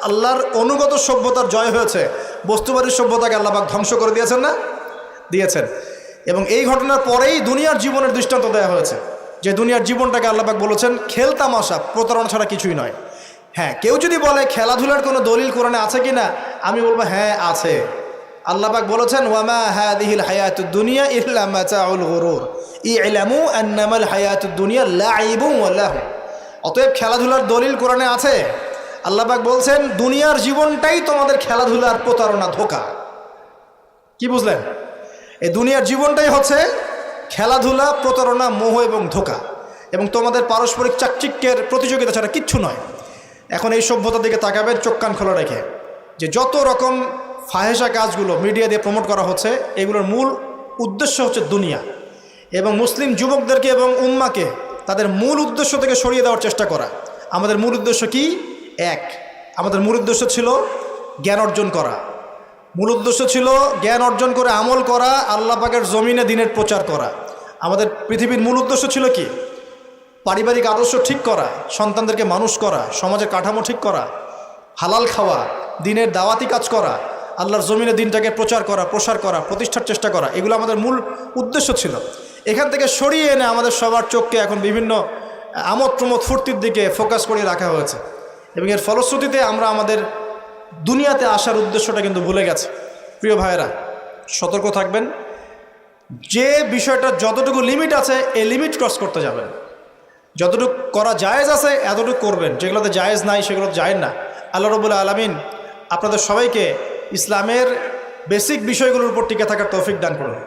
আল্লাহর অনুগত সভ্যতার জয় হয়েছে, বস্তুবাদী সভ্যতাকে আল্লাহ পাক ধ্বংস করে দিয়েছেন না? দিয়েছেন। এবং এই ঘটনার পরেই দুনিয়ার জীবনের দৃষ্টান্ত দেওয়া হয়েছে, যে দুনিয়ার জীবনটাকে আল্লাহ পাক বলেছেন খেলতামাশা, প্রতারণা ছাড়া কিছুই নয়। হ্যাঁ, কেউ যদি বলে খেলাধুলার কোনো দলিল কোরআনে আছে কি না, আমি বলবো হ্যাঁ আছে। আল্লাহ পাক বলেছেন, ওয়ামা হাযিহিল হায়াতুদ দুনিয়া ইল্লা মাতাউল গুরুর ই'লামু আন্নামাল হায়াতুদ দুনিয়া লাইবুন ওয়া লাহু, অতএব খেলাধুলার দলিল কোরআনে আছে। আল্লাহ পাক বলছেন দুনিয়ার জীবনটাই তোমাদের খেলাধুলার প্রতারণা, ধোঁকা। কি বুঝলেন? এই দুনিয়ার জীবনটাই হচ্ছে খেলাধুলা, প্রতারণা, মোহ এবং ধোঁকা, এবং তোমাদের পারস্পরিক চাকচিক্যের প্রতিযোগিতা ছাড়া কিচ্ছু নয়। এখন এই সভ্যতার দিকে তাকাবেন চোখ কান খোলা রেখে, যে যত রকম ফাহেসা কাজগুলো মিডিয়া দিয়ে প্রমোট করা হচ্ছে, এগুলোর মূল উদ্দেশ্য হচ্ছে দুনিয়া, এবং মুসলিম যুবকদেরকে এবং উম্মাকে তাদের মূল উদ্দেশ্য থেকে সরিয়ে দেওয়ার চেষ্টা করা। আমাদের মূল উদ্দেশ্য কি? এক, আমাদের মূল উদ্দেশ্য ছিল জ্ঞান অর্জন করা। মূল উদ্দেশ্য ছিল জ্ঞান অর্জন করে আমল করা, আল্লাহ পাকের জমিনে দ্বীনের প্রচার করা। আমাদের পৃথিবীর মূল উদ্দেশ্য ছিল কি? পারিবারিক আদর্শ ঠিক করা, সন্তানদেরকে মানুষ করা, সমাজের কাঠামো ঠিক করা, হালাল খাওয়া, দ্বীনের দাওয়াতি কাজ করা, আল্লাহর জমিনে দ্বীনটাকে প্রচার করা, প্রসার করা, প্রতিষ্ঠার চেষ্টা করা। এগুলো আমাদের মূল উদ্দেশ্য ছিল। এখান থেকে সরিয়ে এনে আমাদের সবার চোখকে এখন বিভিন্ন আমোদ প্রমোদ ফুর্তির দিকে ফোকাস করে রাখা হয়েছে, এবং এর ফলশ্রুতিতে আমরা আমাদের দুনিয়াতে আসার উদ্দেশ্যটা কিন্তু ভুলে গেছে। প্রিয় ভাইয়েরা, সতর্ক থাকবেন। যে বিষয়টা যতটুকু লিমিট আছে, এই লিমিট ক্রস করতে যাবেন। যতটুকু করা জায়েজ আছে এতটুকু করবেন, যেগুলোতে জায়েজ নাই সেগুলো জায়েজ না। আল্লাহ রাব্বুল আলামিন আপনাদের সবাইকে ইসলামের বেসিক বিষয়গুলোর উপর টিকে থাকার তৌফিক দান করুন।